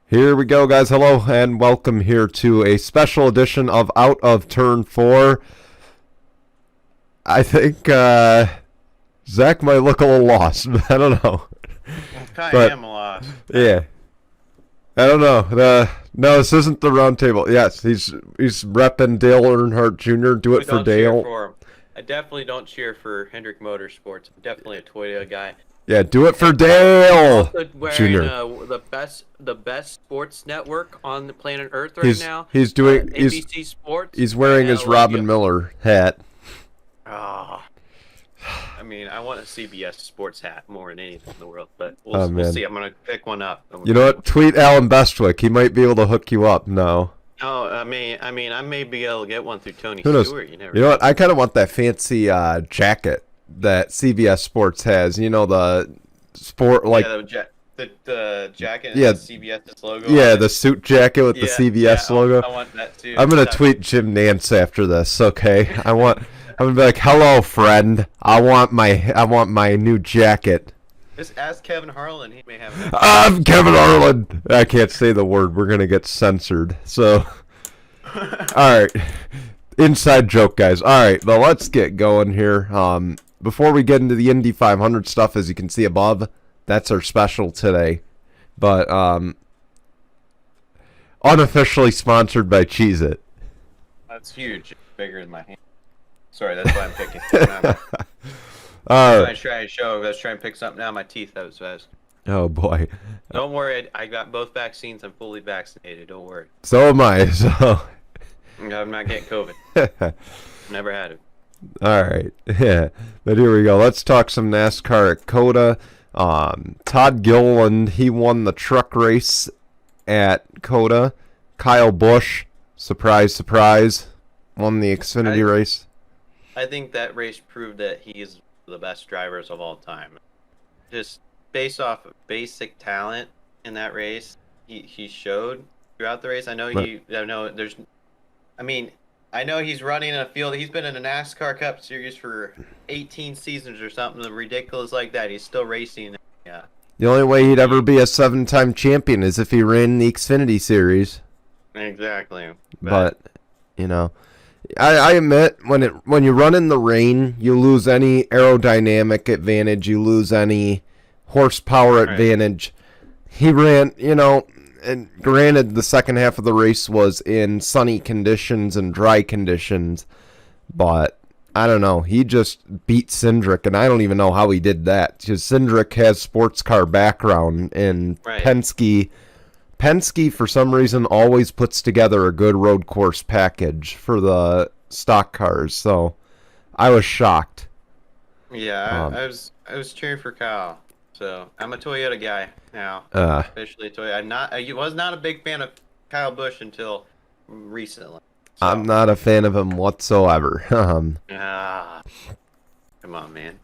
Here we go, guys. Hello and welcome here to a special edition of Out of Turn 4. I think Zach might look a little lost. I don't know. I kind of am lost. Yeah. I don't know. No, this isn't the round table. Yes, he's repping Dale Earnhardt Jr. Do it for Dale. For him. I definitely don't cheer for Hendrick Motorsports. I'm definitely a Toyota guy. Yeah, do it for Dale Jr. The best sports network on the planet Earth right now. He's doing ABC Sports. He's wearing his Robin Miller hat. Oh. I mean, I want a CBS Sports hat more than anything in the world, but we'll see. I'm gonna pick one up. You know what? Tweet Alan Bestwick. He might be able to hook you up. No. Oh, I mean, I may be able to get one through Tony Who knows? Stewart. You know what? I kind of want that fancy jacket that CBS Sports has. You know, the sport the jacket. Yeah, the CBS logo. Yeah, the suit jacket with the CBS logo. I want that too. I'm gonna tweet Jim Nance after this. Okay, I'm gonna be like, "Hello, friend. I want my new jacket." Just ask Kevin Harlan. He may have. I'm Kevin Harlan. I can't say the word. We're gonna get censored. So, all right. Inside joke, guys. All right, well, let's get going here. Before we get into the Indy 500 stuff, as you can see above, that's our special today. But unofficially sponsored by Cheez-It. That's huge. It's bigger than my hand. Sorry, that's why I'm picking. I was trying to show. I was trying to pick something out of my teeth. That was fast. Oh boy. Don't worry. I got both vaccines. I'm fully vaccinated. Don't worry. So am I. So. I'm not getting COVID. Never had it. All right. Yeah. But here we go. Let's talk some NASCAR at COTA. Todd Gilliland, he won the truck race at COTA. Kyle Busch, surprise, surprise, won the Xfinity race. I think that race proved that he's the best drivers of all time. Just based off of basic talent in that race, he showed throughout the race. I know I know he's running in a field. He's been in a NASCAR Cup Series for 18 seasons or something ridiculous like that. He's still racing. Yeah. The only way he'd ever be a 7-time champion is if he ran the Xfinity Series. Exactly. But you know, I admit when you run in the rain, you lose any aerodynamic advantage. You lose any horsepower advantage. He ran, and granted, the second half of the race was in sunny conditions and dry conditions, but I don't know. He just beat Cindric, and I don't even know how he did that. Because Cindric has sports car background, and Penske, for some reason, always puts together a good road course package for the stock cars. So I was shocked. Yeah, I was cheering for Kyle. So I'm a Toyota guy now. Officially a Toyota. I was not a big fan of Kyle Busch until recently. So. I'm not a fan of him whatsoever. Come on, man.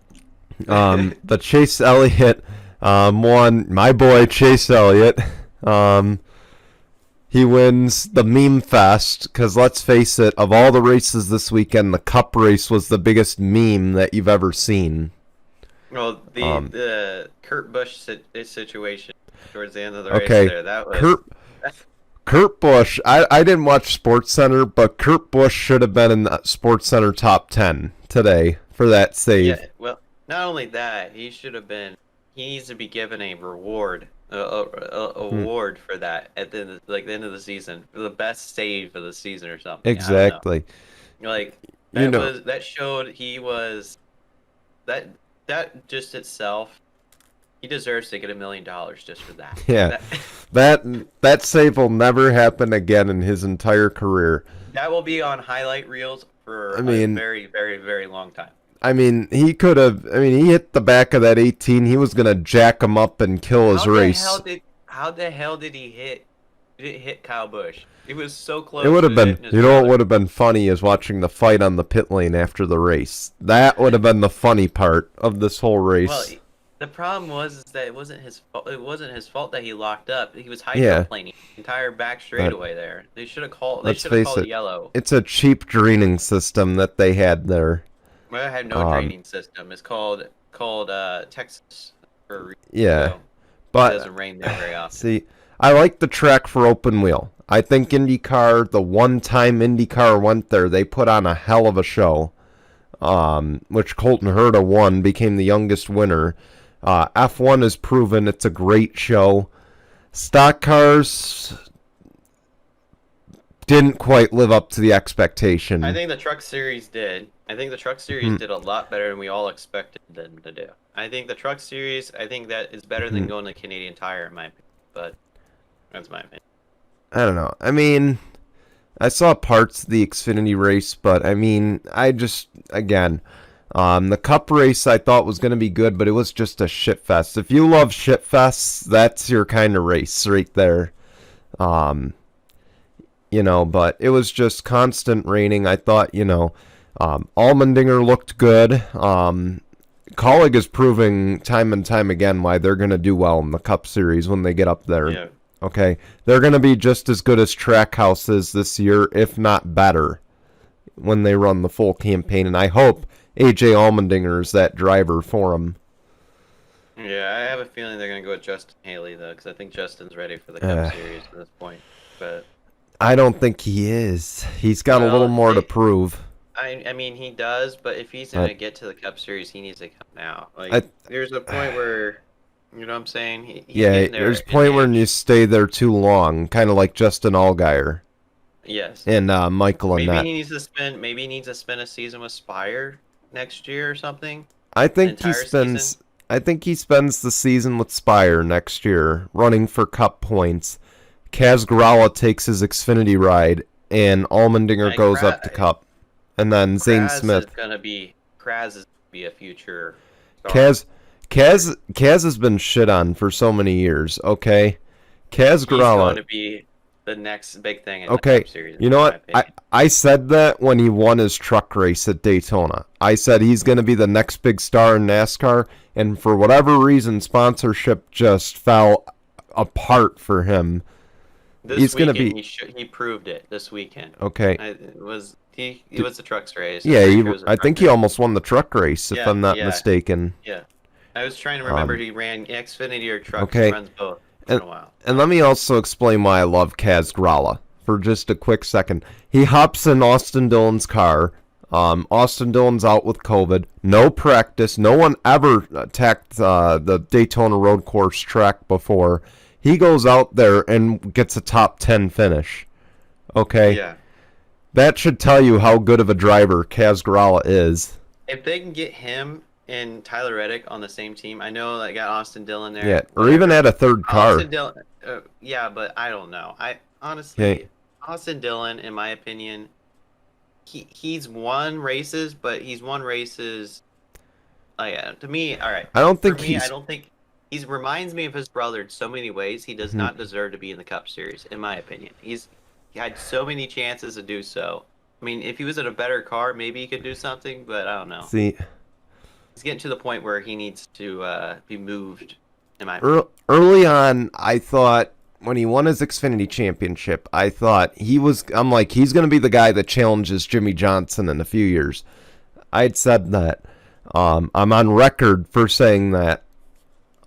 The Chase Elliott won. My boy Chase Elliott. He wins the meme fest because let's face it, of all the races this weekend, the Cup race was the biggest meme that you've ever seen. Well, the Kurt Busch situation towards the end of the race there, that was... Kurt Busch, I didn't watch SportsCenter, but Kurt Busch should have been in the SportsCenter top 10 today for that save. Yeah, well, not only that, he needs to be given a reward, award for that at the end of the season, for the best save of the season or something. Exactly. That showed he was... That just itself, he deserves to get $1 million just for that. Yeah, that save will never happen again in his entire career. That will be on highlight reels for a very, very, very long time. I mean, he could have. I mean, he hit the back of that 18. He was gonna jack him up and kill his race. How the hell did he hit? Did it hit Kyle Busch? It was so close. It would have been. What would have been funny is watching the fight on the pit lane after the race. That would have been the funny part of this whole race. Well, the problem was that it wasn't his fault. It wasn't his fault that he locked up. He was hydroplaning the entire back straightaway there. They should have called. They should have called yellow. It's a cheap draining system that they had there. Well, I had no draining system. It's called Texas. Yeah, so but it doesn't rain there very often. See, I like the track for open wheel. I think IndyCar, the one time IndyCar went there, they put on a hell of a show. Which Colton Herta won, became the youngest winner. F1 has proven it's a great show. Stock cars didn't quite live up to the expectation. I think the Truck Series did. I think the Truck Series did a lot better than we all expected them to do. I think the Truck Series, I think that is better than going to Canadian Tire, in my opinion. But that's my opinion. I don't know. I mean, I saw parts of the Xfinity race, but I mean, the Cup race I thought was going to be good, but it was just a shit fest. If you love shit fests, that's your kind of race right there. But it was just constant raining. I thought, Allmendinger looked good. Colleague is proving time and time again why they're going to do well in the Cup Series when they get up there. Yeah. Okay, they're going to be just as good as Trackhouse is this year, if not better, when they run the full campaign. And I hope AJ Allmendinger is that driver for them. Yeah, I have a feeling they're going to go with Justin Haley, though, because I think Justin's ready for the Cup Series at this point. But I don't think he is. He's got a little more to prove. I mean, he does, but if he's going to get to the Cup Series, he needs to come now. There's a point where... You know what I'm saying? There's a point where you stay there too long, kind of like Justin Allgaier. Yes. And Michael and Maybe he needs to spend a season with Spire next year or something. I think he spends the season with Spire next year, running for Cup points. Kaz Grala takes his Xfinity ride, and Allmendinger goes up to Cup, and then Zane Smith. Kraz is gonna be a future star. Kaz has been shit on for so many years, okay? Kaz Grala... He's going to be the next big thing in the Cup Series. You know what? I said that when he won his truck race at Daytona. I said he's going to be the next big star in NASCAR, and for whatever reason, sponsorship just fell apart for him. He's going to be... He proved it this weekend. Okay. It was the trucks race. Yeah, I think he almost won the truck race, if I'm not mistaken. Yeah. I was trying to remember he ran Xfinity or trucks. He runs both in a while. And let me also explain why I love Kaz Grala for just a quick second. He hops in Austin Dillon's car. Austin Dillon's out with COVID. No practice. No one ever attacked the Daytona Road Course track before. He goes out there and gets a top 10 finish. Okay? Yeah. That should tell you how good of a driver Kaz Grala is. If they can get him and Tyler Reddick on the same team, I know they got Austin Dillon there. Yeah, or even add a third car. Austin Dillon, yeah, but I don't know. Austin Dillon, in my opinion, he's won races, but he's won races. To me, all right. I don't think he reminds me of his brother in so many ways. He does not deserve to be in the Cup Series, in my opinion. He had so many chances to do so. I mean, if he was in a better car, maybe he could do something, but I don't know. See. He's getting to the point where he needs to be moved. Early on, I thought when he won his Xfinity championship, he's going to be the guy that challenges Jimmy Johnson in a few years. I'd said that. I'm on record for saying that.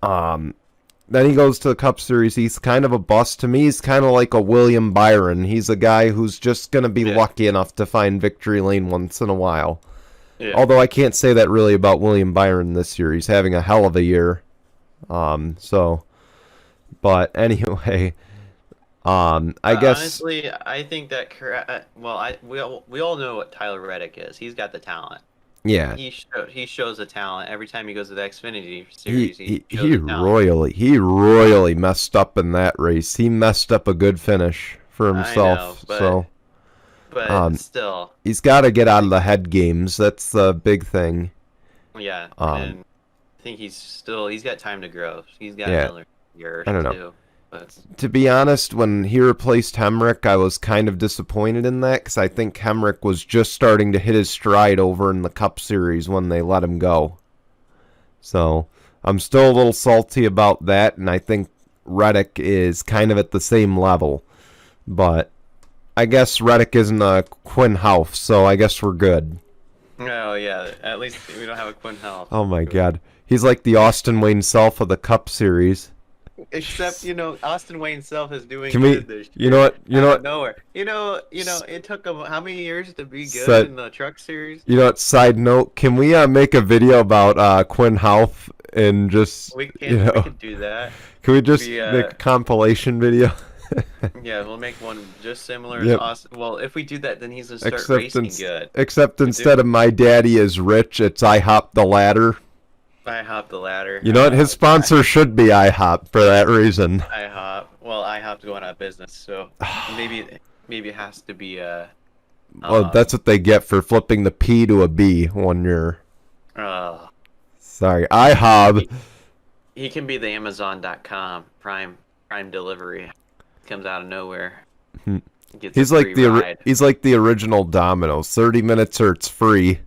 Then he goes to the Cup Series. He's kind of a bust. To me, he's kind of like a William Byron. He's a guy who's just going to be lucky enough to find victory lane once in a while. Yeah. Although I can't say that really about William Byron this year. He's having a hell of a year. But anyway, I guess honestly, I think that we all know what Tyler Reddick is. He's got the talent. Yeah, he shows the talent every time he goes to the Xfinity Series. He royally messed up in that race. He messed up a good finish for himself. I know, but still, he's got to get out of the head games. That's the big thing. Yeah, and I think he's got time to grow. He's got another year I don't know. Too, but... To be honest, when he replaced Hemrick, I was kind of disappointed in that because I think Hemrick was just starting to hit his stride over in the Cup Series when they let him go. So I'm still a little salty about that, and I think Reddick is kind of at the same level. But I guess Reddick isn't a Quinn Houff, so I guess we're good. Oh, yeah. At least we don't have a Quinn Houff. Oh, my God. He's like the Austin Wayne Self of the Cup Series. Except, Austin Wayne Self is doing Can we? good this You year. know what? You know Out of what? nowhere. It took him how many years to be good Said, in the truck series? you know what? Side note: can we make a video about Quinn Houff and just We can do that. Can we just We make a compilation video? yeah, we'll make one just similar to Yep. Austin. Well, if we do that, then he's gonna start racing good. Except instead of my daddy is rich, it's IHOP the ladder. IHOP the ladder. You know what? His sponsor should be IHOP for that reason. IHOP. Well, IHOP's going out of business, so maybe it has to be Well, that's what they get for flipping the P to a B one year. Sorry, IHOP. He can be the Amazon.com Prime delivery. Comes out of nowhere. Gets He's like the original Domino's. 30 minutes or it's free.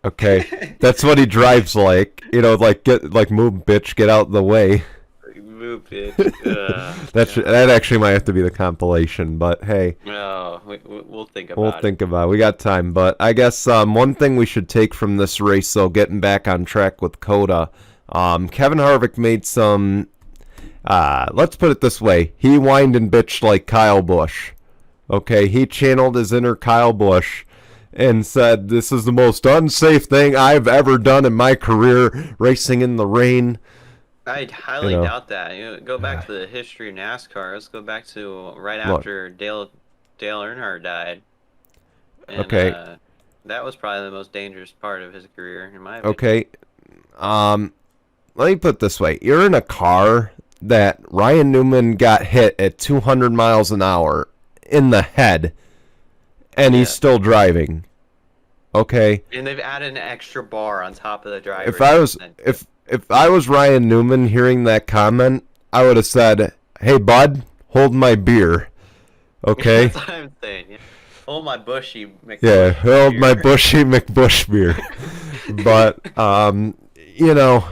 Okay, that's what he drives like. Move, bitch, get out of the way. Move, bitch. That actually might have to be the compilation, but hey. No, we'll think about it. We'll think about it. We got time, but I guess one thing we should take from this race, though, getting back on track with COTA, Kevin Harvick made some. Let's put it this way: he whined and bitched like Kyle Busch. Okay, he channeled his inner Kyle Busch and said, "This is the most unsafe thing I've ever done in my career, racing in the rain." I highly doubt that. Go back to the history of NASCAR. Let's go back to right after Dale Earnhardt died. And, okay. That was probably the most dangerous part of his career, in my opinion. Okay. Let me put it this way: you're in a car that Ryan Newman got hit at 200 miles an hour in the head, and he's still driving. Okay. And they've added an extra bar on top of the driver. If I was Ryan Newman hearing that comment, I would have said, "Hey, bud, hold my beer." Okay. That's what I'm saying. Yeah. Hold my bushy McBush. Yeah, hold my bushy McBush beer. But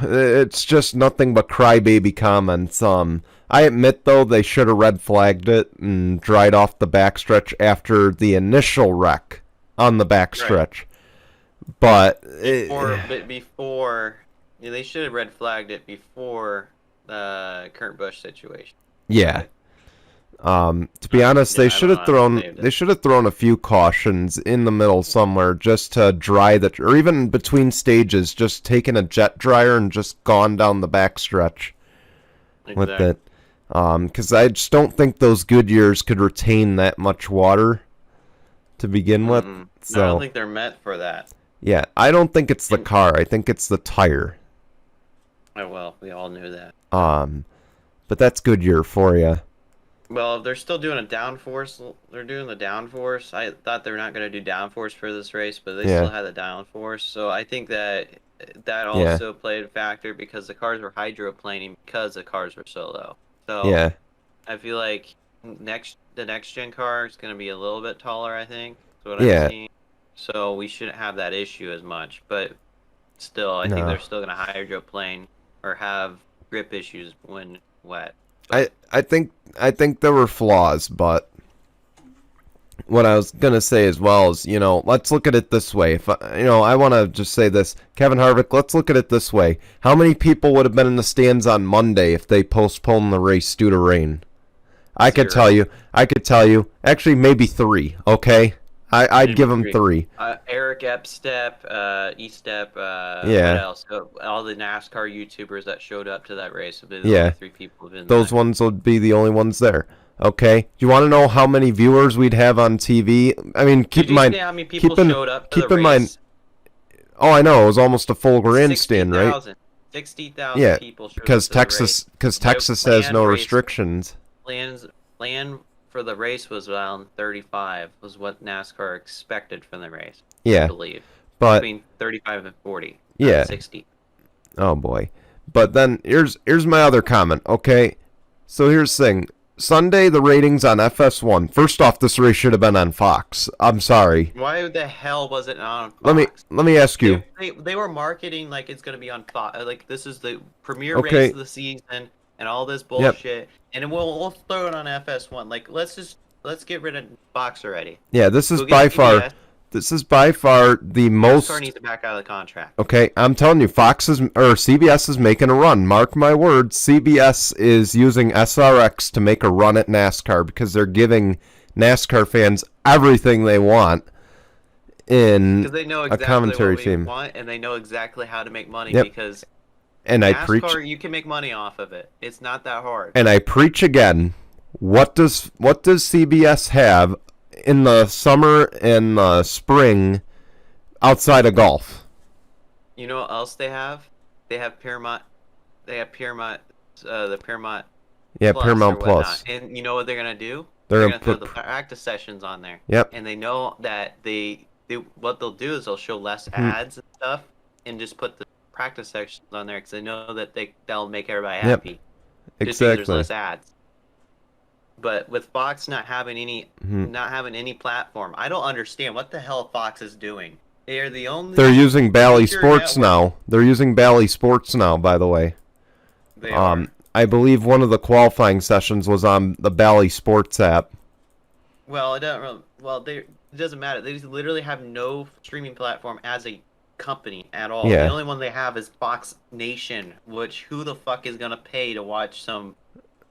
it's just nothing but crybaby comments. I admit, though, they should have red flagged it and dried off the backstretch after the initial wreck on the backstretch. Right. But before they should have red flagged it before the Kurt Busch situation. Yeah. To be honest, they should have thrown a few cautions in the middle somewhere just to dry or even between stages, just taken a jet dryer and just gone down the backstretch with it. Because I just don't think those Goodyears could retain that much water to begin with. So I don't think they're meant for that. Yeah, I don't think it's the car. I think it's the tire. Oh, well, we all knew that. But that's Goodyear for you. Well, they're still doing a downforce. They're doing the downforce. I thought they were not going to do downforce for this race, but they still had the downforce. So I think that also played a factor because the cars were hydroplaning because the cars were so low. So I feel like the next gen car is going to be a little bit taller, I think. That's what I'm seeing. So we shouldn't have that issue as much. But still, I think they're still going to hydroplane or have grip issues when wet. I think there were flaws, but what I was gonna say as well is, let's look at it this way. If I want to just say this, Kevin Harvick. Let's look at it this way. How many people would have been in the stands on Monday if they postponed the race due to rain? I could tell you. Actually, maybe 3. Okay, I'd give them 3. Eric Epstep, Estep, what else? All the NASCAR YouTubers that showed up to that race would be the only 3 people who've been Those ones would be the only ones there. Okay. Do you want to know how many viewers we'd have on TV? I mean, keep in mind. How many people showed up to the race? Mind. Oh, I know. It was almost a full grandstand, right? 60,000 people showed up because Texas has no restrictions. Land for the race was around 35 was what NASCAR expected from the race. Yeah, I believe. But between 35 and 40. 60. Oh boy. But then here's my other comment. Okay, so here's the thing. Sunday the ratings on FS1. First off, this race should have been on Fox. I'm sorry. Why the hell was it on Fox? Let me ask you. They were marketing like it's gonna be on Fox. Like this is the premiere race of the season. And all this bullshit, and we'll throw it on FS1. Like let's get rid of Fox already. Yeah, this is by far This is by far the most. NASCAR needs to back out of the contract. Okay, I'm telling you, CBS is making a run. Mark my words, CBS is using SRX to make a run at NASCAR because they're giving NASCAR fans everything they want in because they know exactly a commentary what we team. Want, and they know exactly how to make money because and NASCAR, you can make money off of it. It's not that hard. And I preach again. What does CBS have in the summer and the spring outside of golf? You know what else they have? They have Paramount. They have Paramount. The Paramount. Yeah, Plus Paramount Plus. And you know what they're gonna do? They're gonna throw the practice sessions on there. Yep. And they know that what they'll do is they'll show less ads and stuff, and just put the practice sections on there because they know that they'll make everybody happy. Yep. Just because there's less ads. But with Fox not having any platform, I don't understand what the hell Fox is doing. They're the only. They're using Bally Sports now. They're using Bally Sports now, by the way. They are. I believe one of the qualifying sessions was on the Bally Sports app. Well, it doesn't matter. They literally have no streaming platform as a company at all. Yeah. The only one they have is Fox Nation, which who the fuck is gonna pay to watch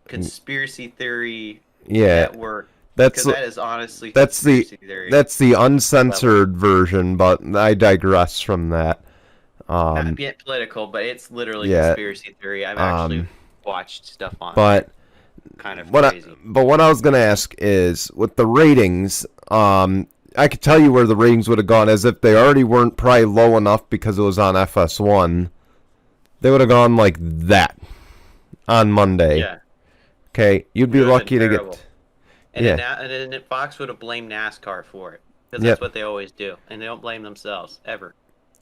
conspiracy theory network? That is honestly theory. That's the uncensored version, but I digress from that. Not being political, but it's literally conspiracy theory. I've actually watched stuff on it. Kind of crazy. But what I was gonna ask is, with the ratings, I could tell you where the ratings would have gone, as if they already weren't probably low enough because it was on FS1. They would have gone like that on Monday. Yeah. Okay, you'd be lucky to get. And then Fox would have blamed NASCAR for it because that's what they always do, and they don't blame themselves ever.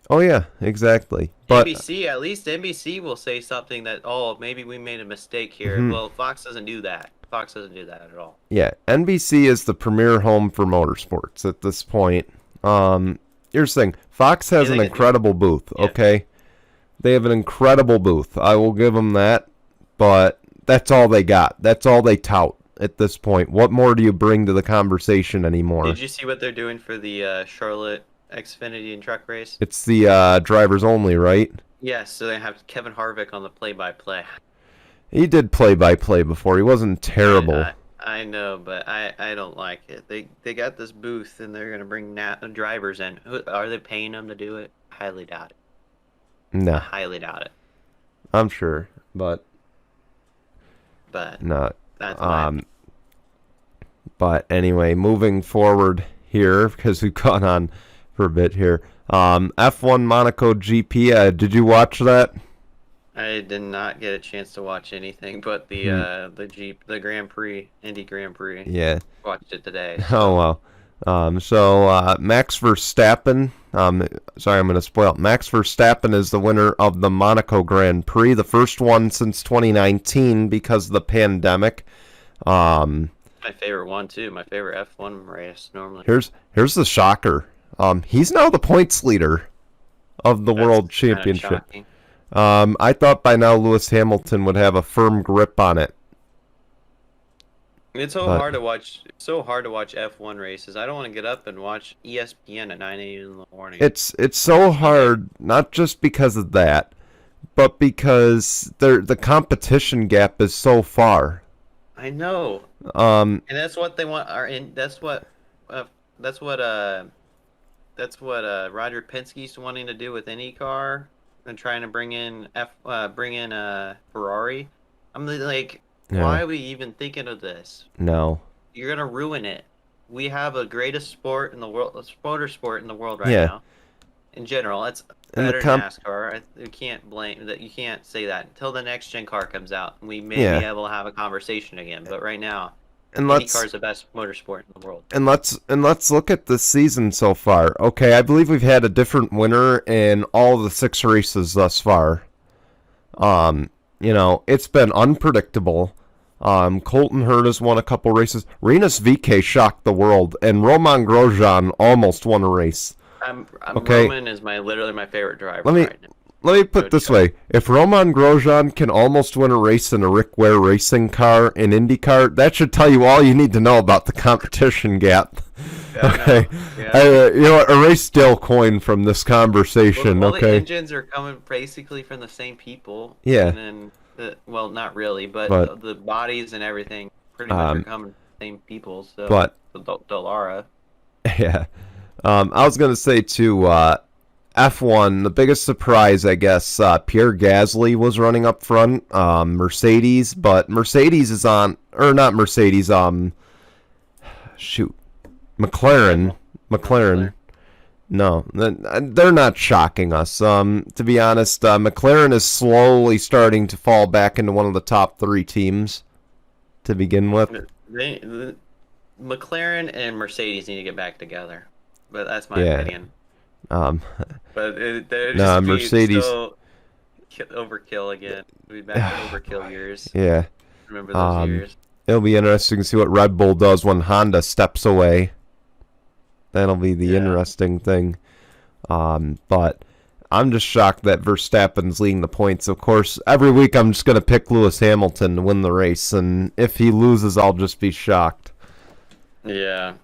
Oh yeah, exactly. But at least NBC will say something that maybe we made a mistake here. Well, Fox doesn't do that. Fox doesn't do that at all. Yeah, NBC is the premier home for motorsports at this point. Here's the thing: Fox has an incredible booth. Yeah. Okay, they have an incredible booth. I will give them that, but that's all they got. That's all they tout at this point. What more do you bring to the conversation anymore? Did you see what they're doing for the Charlotte Xfinity and truck race? It's the drivers only, right? Yes, so they have Kevin Harvick on the play-by-play. He did play-by-play before. He wasn't terrible. I know, but I don't like it. They got this booth, and they're going to bring drivers in. Are they paying them to do it? Highly doubt it. No. I highly doubt it. I'm sure, but no. That's my But anyway, moving forward here, because we've gone on for a bit here. F1 Monaco GP, did you watch that? I did not get a chance to watch anything but the Grand Prix, Indy Grand Prix. Yeah. Watched it today. Oh, well. So Max Verstappen, sorry, I'm going to spoil it. Max Verstappen is the winner of the Monaco Grand Prix, the first one since 2019 because of the pandemic. My favorite one, too. My favorite F1 race, normally. Here's the shocker. He's now the points leader of the World Championship. I thought by now Lewis Hamilton would have a firm grip on it. It's hard to watch. It's so hard to watch F1 races. I don't want to get up and watch ESPN at 9 a.m. in the morning. It's so hard, not just because of that, but because the competition gap is so far. I know. And that's what they want. That's what Roger Penske's wanting to do with IndyCar and trying to bring in Ferrari. I'm like, why are we even thinking of this? No. You're gonna ruin it. We have a greatest sport in the world, motorsport in the world right now. In general, it's better than NASCAR. You can't blame that. You can't say that until the next gen car comes out. We may be able to have a conversation again. But right now, IndyCar is the best motorsport in the world. And let's look at the season so far. Okay, I believe we've had a different winner in all the 6 races thus far. It's been unpredictable. Colton Herta has won a couple races. Rinus VeeKay shocked the world, and Roman Grosjean almost won a race. Roman is literally my favorite driver right now. Let me put it this way. If Roman Grosjean can almost win a race in a Rick Ware racing car in IndyCar, that should tell you all you need to know about the competition gap. Okay. Yeah. You know what? Erase Dale Coyne from this conversation. Well, the Okay. engines are coming basically from the same people. Yeah. And then, well, not really, but But the bodies and everything pretty much are coming from the same people. So, but Dallara. yeah. I was gonna say too. F1, the biggest surprise, I guess, Pierre Gasly was running up front. Mercedes, but Mercedes is on, or not Mercedes. Shoot, McLaren. McLaren. No, they're not shocking us. To be honest, McLaren is slowly starting to fall back into one of the top 3 teams to begin with. McLaren and Mercedes need to get back together, but that's my opinion. But they're no, just Mercedes so overkill again. We'll be back to overkill years. Yeah. Remember those years. It'll be interesting to see what Red Bull does when Honda steps away. That'll be the interesting thing. But I'm just shocked that Verstappen's leading the points. Of course, every week I'm just going to pick Lewis Hamilton to win the race, and if he loses, I'll just be shocked. Yeah.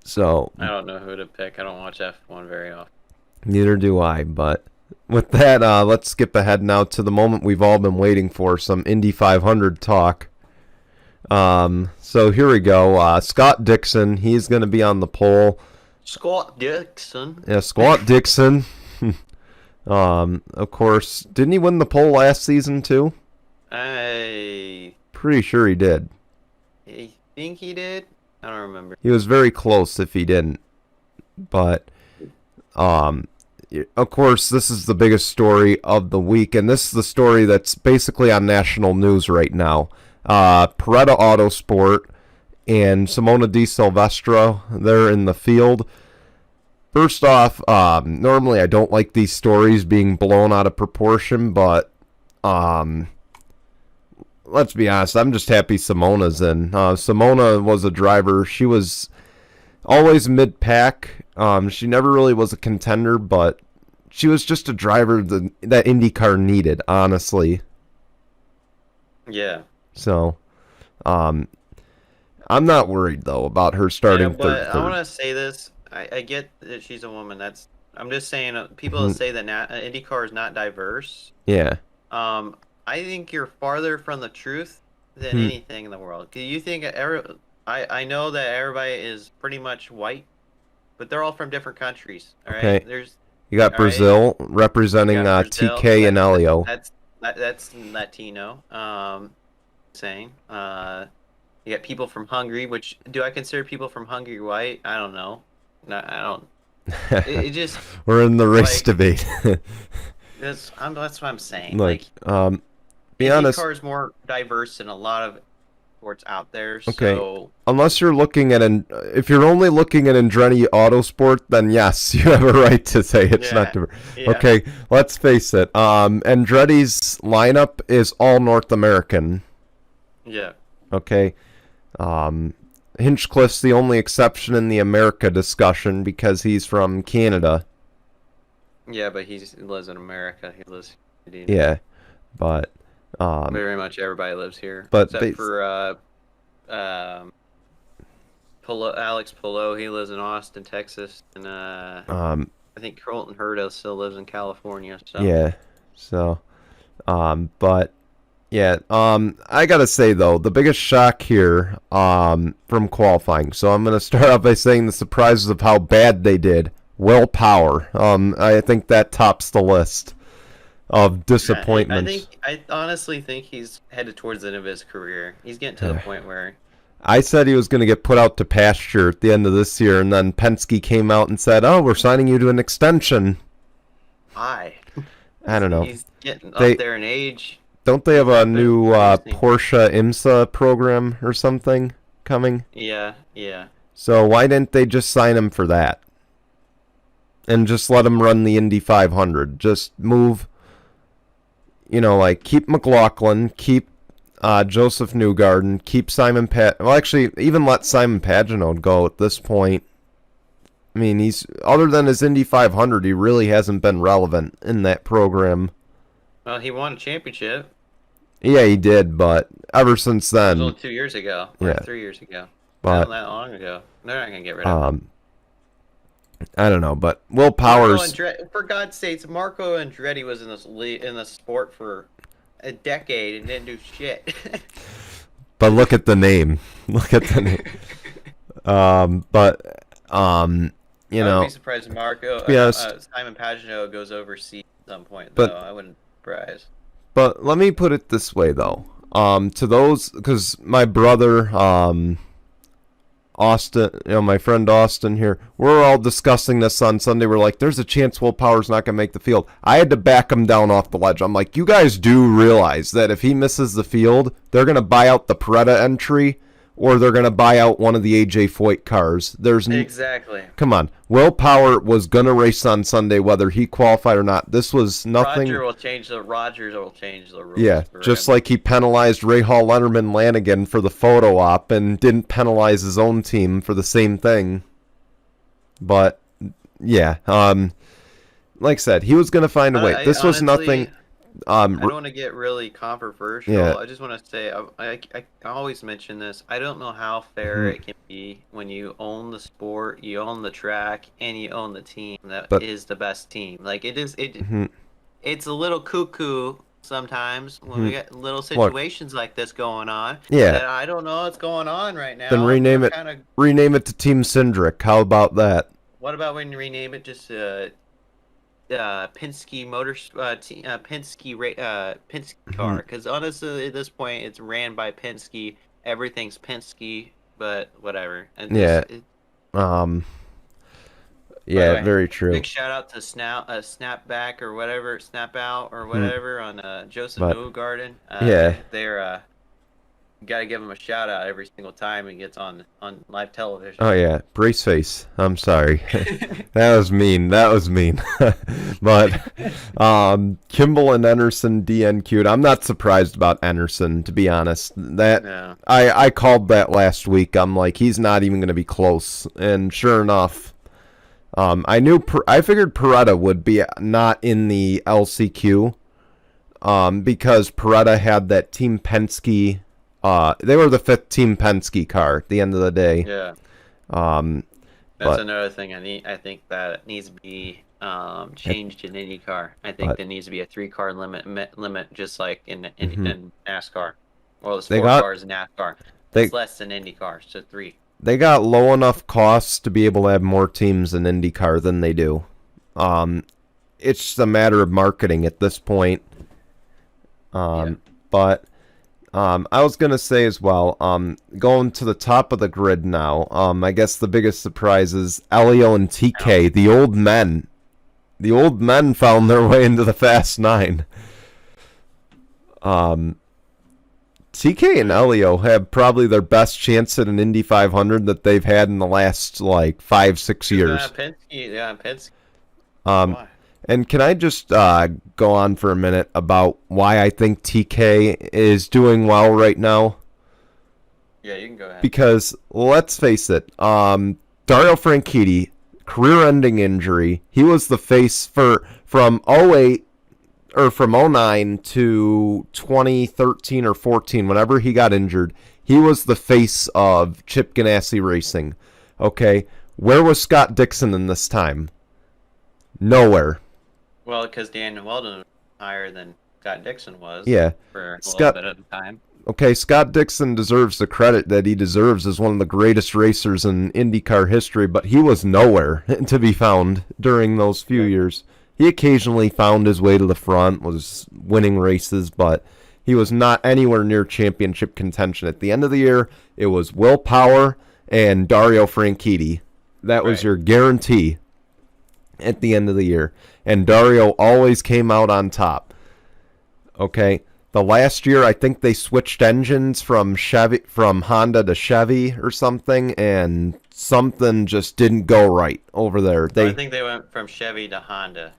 So I don't know who to pick. I don't watch F1 very often. Neither do I, but with that, let's skip ahead now to the moment we've all been waiting for, some Indy 500 talk. So here we go. Scott Dixon, he's going to be on the pole. Scott Dixon. Yeah, Scott Dixon. Of course, didn't he win the pole last season too? Pretty sure he did. I think he did. I don't remember. He was very close if he didn't. But, of course, this is the biggest story of the week, and this is the story that's basically on national news right now. Paretta Autosport and Simona Di Silvestro, they're in the field. First off, normally I don't like these stories being blown out of proportion, but let's be honest, I'm just happy Simona's in. Simona was a driver. She was always mid-pack. She never really was a contender, but she was just a driver that IndyCar needed, honestly. Yeah. So, I'm not worried, though, about her starting third. I want to say this. I get that she's a woman. I'm just saying, people that say that IndyCar is not diverse. Yeah. I think you're farther from the truth than anything in the world. Do you think I know that everybody is pretty much white, but they're all from different countries. All right. Okay. You got Brazil representing TK and Elio. That's Latino. Saying. You got people from Hungary, which do I consider people from Hungary white? I don't know. No, I don't. It just we're in the race debate. that's what I'm saying. Be honest. IndyCar is more diverse than a lot of sports out there. Okay. So unless you're looking at if you're only looking at Andretti Autosport, then yes, you have a right to say it's not diverse. Yeah. Okay, let's face it. Andretti's lineup is all North American. Yeah. Okay. Hinchcliffe's the only exception in the America discussion because he's from Canada. Yeah, but he lives in America. He lives in Indy. Yeah, but very much everybody lives here. But except for Alex Pillow, he lives in Austin, Texas, and I think Colton Herta still lives in California. So yeah, so but. Yeah, I gotta say though, the biggest shock here, from qualifying. So I'm gonna start off by saying the surprises of how bad they did. Will Power. I think that tops the list of disappointments. I honestly think he's headed towards the end of his career. He's getting to the point where. I said he was gonna get put out to pasture at the end of this year, and then Penske came out and said, "Oh, we're signing you to an extension." Why? I don't know. He's getting up there in age. Don't they have a new Porsche IMSA program or something coming? Yeah, yeah. So why didn't they just sign him for that? And just let him run the Indy 500. Just move, keep McLaughlin, keep Joseph Newgarden, keep Simon well, actually, even let Simon Pagenaud go at this point. I mean, he's other than his Indy 500, he really hasn't been relevant in that program. Well, he won a championship. Yeah, he did, but ever since then... It was only 2 years ago. Or 3 years ago. But, not that long ago. They're not going to get rid of him. I don't know, but Will Powers. For God's sakes, Marco Andretti was in this sport for a decade and didn't do shit. But look at the name. Look at the name. You know. I'd be surprised if Marco Simon Pagenaud goes overseas at some point. Though I wouldn't be surprised. But let me put it this way, though. To those, because my brother, Austin, my friend Austin here, we're all discussing this on Sunday. We're like, there's a chance Will Power's not going to make the field. I had to back him down off the ledge. I'm like, you guys do realize that if he misses the field, they're going to buy out the Peretta entry, or they're going to buy out one of the AJ Foyt cars. Exactly. Come on. Will Power was going to race on Sunday whether he qualified or not. This was nothing. Rogers will change the rules. Yeah, just like he penalized Ray Hall, Letterman, Lanigan for the photo op and didn't penalize his own team for the same thing. But, yeah. Like I said, he was going to find a way. This was nothing. I don't want to get really controversial. Yeah. I just want to say, I always mention this. I don't know how fair it can be when you own the sport, you own the track, and you own the team that is the best team. Like it's a little cuckoo sometimes when we get little situations like this going on. Yeah. That I don't know what's going on right now. Then rename it to Team Cindric. How about that? What about when you rename it just Penske Penske car, because honestly at this point it's ran by Penske. Everything's Penske, but whatever. And very true. Big shout out to Snapback or whatever, Snap Out or whatever on Joseph Newgarden. They're got to give him a shout out every single time he gets on live television. Oh yeah, brace face. I'm sorry, that was mean. But Kimball and Anderson DNQ'd. I'm not surprised about Anderson, to be honest. I called that last week. I'm like, he's not even going to be close, and sure enough, I figured Peretta would be not in the LCQ, because Peretta had that Team Penske. They were the 5th Team Penske car at the end of the day. Yeah. That's another thing I think that needs to be changed in IndyCar. I think there needs to be a 3-car limit, just like in NASCAR. Well, the sport cars in NASCAR. It's less than IndyCar, so 3. They got low enough costs to be able to have more teams in IndyCar than they do. It's just a matter of marketing at this point. But I was going to say as well, going to the top of the grid now, I guess the biggest surprise is Elio and TK, the old men. The old men found their way into the Fast 9. TK and Elio have probably their best chance at an Indy 500 that they've had in the last, 5-6 years. Penske. And can I just go on for a minute about why I think TK is doing well right now? Yeah, you can go ahead. Because, let's face it, Dario Franchitti, career-ending injury. He was the face from 08 or from 09 to 2013 or 14, whenever he got injured. He was the face of Chip Ganassi Racing. Okay, where was Scott Dixon in this time? Nowhere. Well, because Daniel Weldon was higher than Scott Dixon was. Yeah. For a little bit of the time. Okay, Scott Dixon deserves the credit that he deserves as one of the greatest racers in IndyCar history, but he was nowhere to be found during those few years. He occasionally found his way to the front, was winning races, but he was not anywhere near championship contention. At the end of the year, it was Will Power and Dario Franchitti. That was your guarantee at the end of the year. And Dario always came out on top. Okay, the last year I think they switched engines from Honda to Chevy or something, and something just didn't go right over there. I think they went from Chevy to Honda.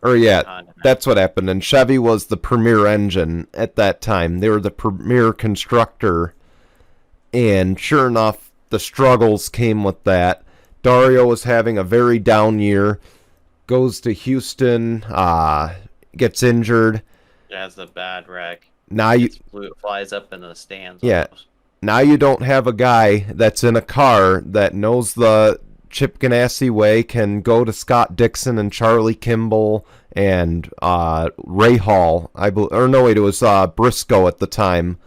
That's what happened. And Chevy was the premier engine at that time. They were the premier constructor. And sure enough, the struggles came with that. Dario was having a very down year. Goes to Houston, gets injured. Yeah, it's a bad wreck. Now flies up into the stands. Yeah. Almost. Now you don't have a guy that's in a car that knows the Chip Ganassi way can go to Scott Dixon and Charlie Kimball and Ray Hall. It was Briscoe at the time.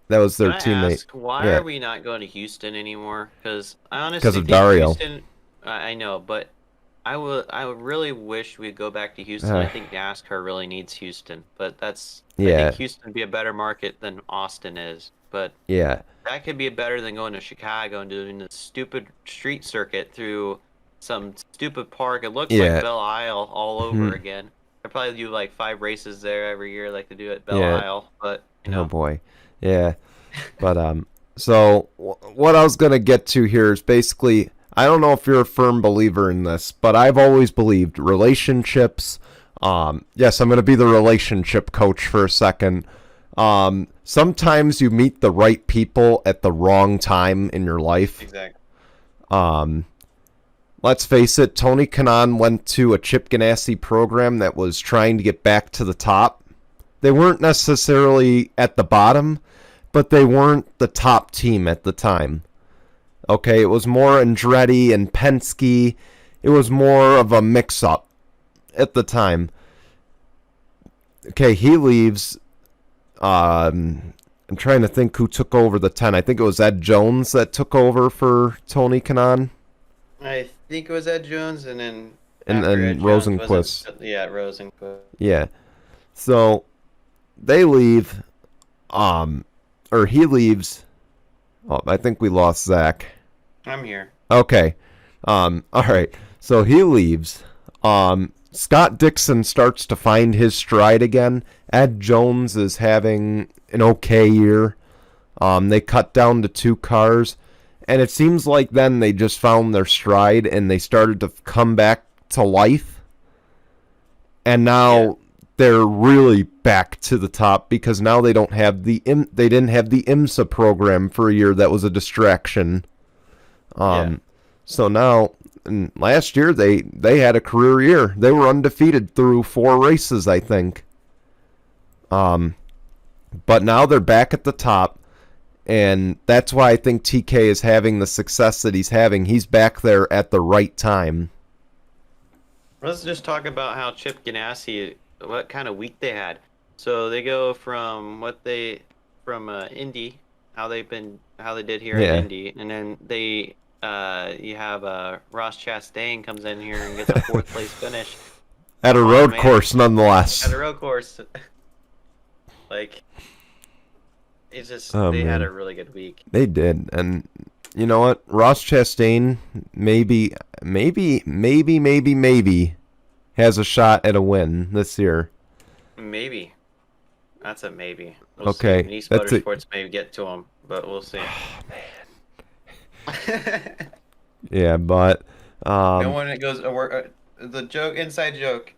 That was their teammate. Ask, why are we not going to Houston anymore? Because I honestly because of think Dario. Houston. I know, but I would really wish we'd go back to Houston. I think NASCAR really needs Houston, but I think Houston would be a better market than Austin is. But that could be better than going to Chicago and doing the stupid street circuit through some stupid park. It looks like Belle Isle all over again. They probably do like 5 races there every year, like they do at Belle Isle. But oh boy, yeah. But so what I was gonna get to here is basically, I don't know if you're a firm believer in this, but I've always believed relationships. Yes, I'm gonna be the relationship coach for a second. Sometimes you meet the right people at the wrong time in your life. Exactly. Let's face it, Tony Kanaan went to a Chip Ganassi program that was trying to get back to the top. They weren't necessarily at the bottom, but they weren't the top team at the time. Okay, it was more Andretti and Penske. It was more of a mix-up at the time. Okay, he leaves. I'm trying to think who took over the 10. I think it was Ed Jones that took over for Tony Kanaan. I think it was Ed Jones, and then Rosenquist. Rosenquist. Yeah. So they leave, or he leaves. Oh, I think we lost Zach. I'm here. Okay. All right. So he leaves. Scott Dixon starts to find his stride again. Ed Jones is having an okay year. They cut down to 2 cars. And it seems like then they just found their stride and they started to come back to life. And now they're really back to the top because now they don't have they didn't have the IMSA program for a year that was a distraction. So now, and last year they had a career year. They were undefeated through 4 races, I think. But now they're back at the top. And that's why I think TK is having the success that he's having. He's back there at the right time. Let's just talk about how Chip Ganassi, what kind of week they had. So they go from Indy, how they did here in Indy, and then you have Ross Chastain comes in here and gets a 4th place finish at a road course, nonetheless. At a road course, like. It's just they had a really good week. They did, and you know what? Ross Chastain maybe has a shot at a win this year. Maybe. That's a maybe. We'll okay. See. Nice Motorsports may get to him, but we'll see. Oh, man. Yeah, but no one goes the joke, inside joke.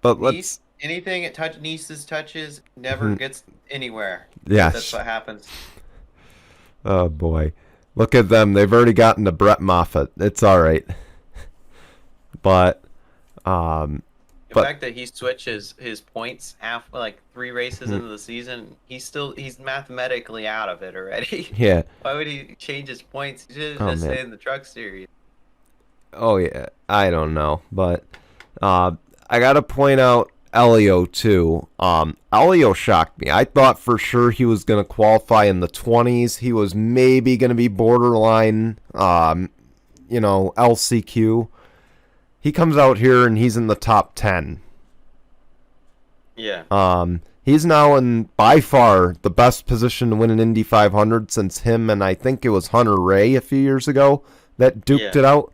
But let's. Anything Nice's touches never gets anywhere. Yes. That's what happens. Oh, boy. Look at them. They've already gotten to Brett Moffitt. It's all right. But, the fact that he switches his points 3 races into the season, he's mathematically out of it already. Yeah. Why would he change his points? He should just stay in the truck series. Oh, yeah. I don't know. But, I got to point out Elio too. Elio shocked me. I thought for sure he was going to qualify in the 20s. He was maybe going to be borderline, LCQ. He comes out here and he's in the top 10. Yeah. He's now in, by far, the best position to win an Indy 500 since him and I think it was Hunter Ray a few years ago that duked it out.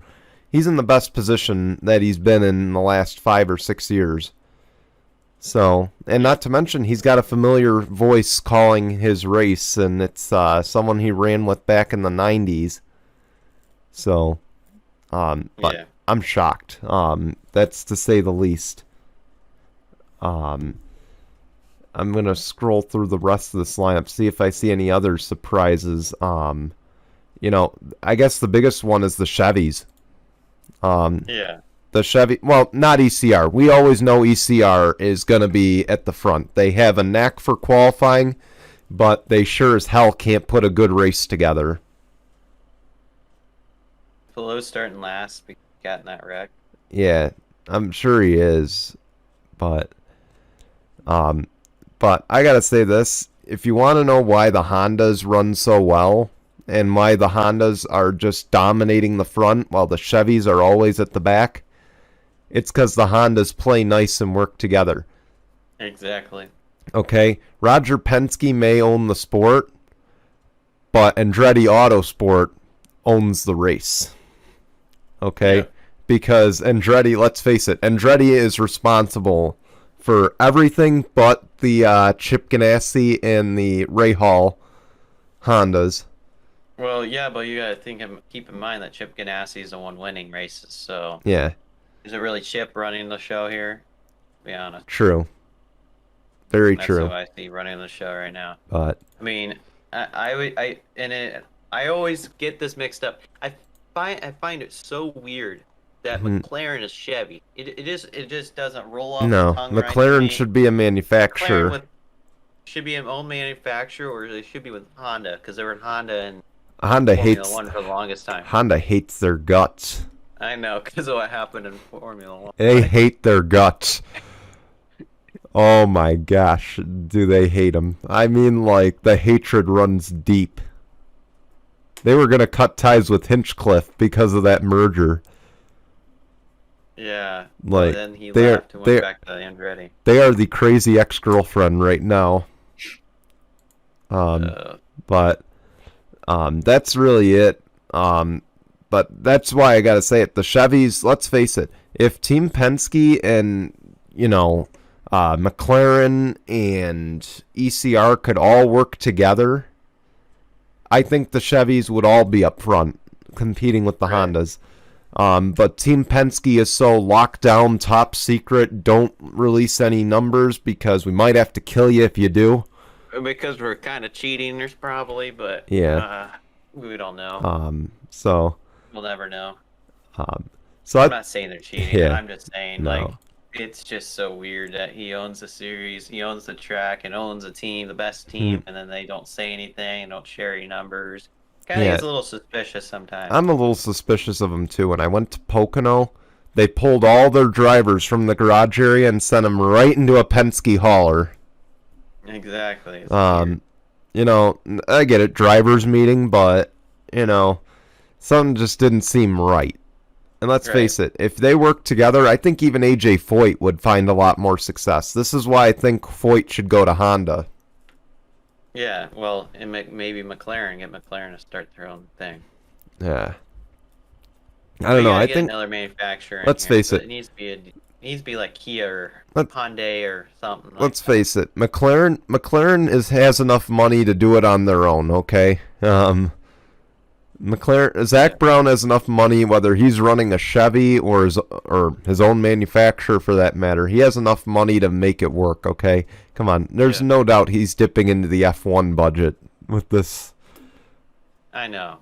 He's in the best position that he's been in the last 5 or 6 years. So, and not to mention, he's got a familiar voice calling his race, and it's someone he ran with back in the 90s. So, but I'm shocked. That's to say the least. I'm going to scroll through the rest of this lineup, see if I see any other surprises. I guess the biggest one is the Chevys. The Chevy, well, not ECR. We always know ECR is going to be at the front. They have a knack for qualifying, but they sure as hell can't put a good race together. Close starting last because he got in that wreck. Yeah, I'm sure he is, but I gotta say this: if you want to know why the Hondas run so well and why the Hondas are just dominating the front while the Chevys are always at the back, it's because the Hondas play nice and work together. Exactly. Okay, Roger Penske may own the sport, but Andretti Autosport owns the race. Okay, Yeah. because Andretti, let's face it, Andretti is responsible for everything but the Chip Ganassi and the Ray Hall Hondas. Well, yeah, but you gotta keep in mind that Chip Ganassi is the one winning races. So Yeah, is it really Chip running the show here? To be honest, true. Very that's true. who I see running the show right now. But I mean, I always get this mixed up. I find it so weird that McLaren is Chevy. It just doesn't roll off no, the tongue right to McLaren me. should be a McLaren manufacturer. should be an own manufacturer, or they should be with Honda because they were in Honda and Honda Formula hates One for the longest time. Honda hates their guts. I know because of what happened in Formula One. They hate their guts. Oh my gosh, do they hate them? I mean, like, the hatred runs deep. They were going to cut ties with Hinchcliffe because of that merger. Yeah, Like, then he they are- left and they- went back to Andretti. They are the crazy ex-girlfriend right now. But that's really it. But that's why I gotta say it. The Chevys, let's face it, if Team Penske and, McLaren and ECR could all work together, I think the Chevys would all be up front competing with the Right. Hondas. But Team Penske is so locked down, top secret, don't release any numbers because we might have to kill you if you do. Because we're kind of cheating, probably, but Yeah. we don't know. So We'll never know. so I'm not saying they're cheating. Yeah. I'm just saying, No. like, it's just so weird that he owns the series, he owns the track, and owns the team, the best team, and then they don't say anything, don't share any numbers. Kind of Yeah. gets a little suspicious sometimes. I'm a little suspicious of them too. When I went to Pocono, they pulled all their drivers from the garage area and sent them right into a Penske hauler. Exactly. It's weird. I get it, drivers meeting, but something just didn't seem right. And let's Right. face it, if they work together, I think even AJ Foyt would find a lot more success. This is why I think Foyt should go to Honda. Yeah, well, and maybe get McLaren to start their own thing. Yeah. I don't know. I think another manufacturer. let's face it. It needs to be like Kia or Let- Hyundai or something. let's face it. McLaren has enough money to do it on their own. Okay. Zach Brown has enough money, whether he's running a Chevy or his own manufacturer for that matter. He has enough money to make it work. Okay. Come on. There's no doubt he's dipping into the F1 budget with this. I know.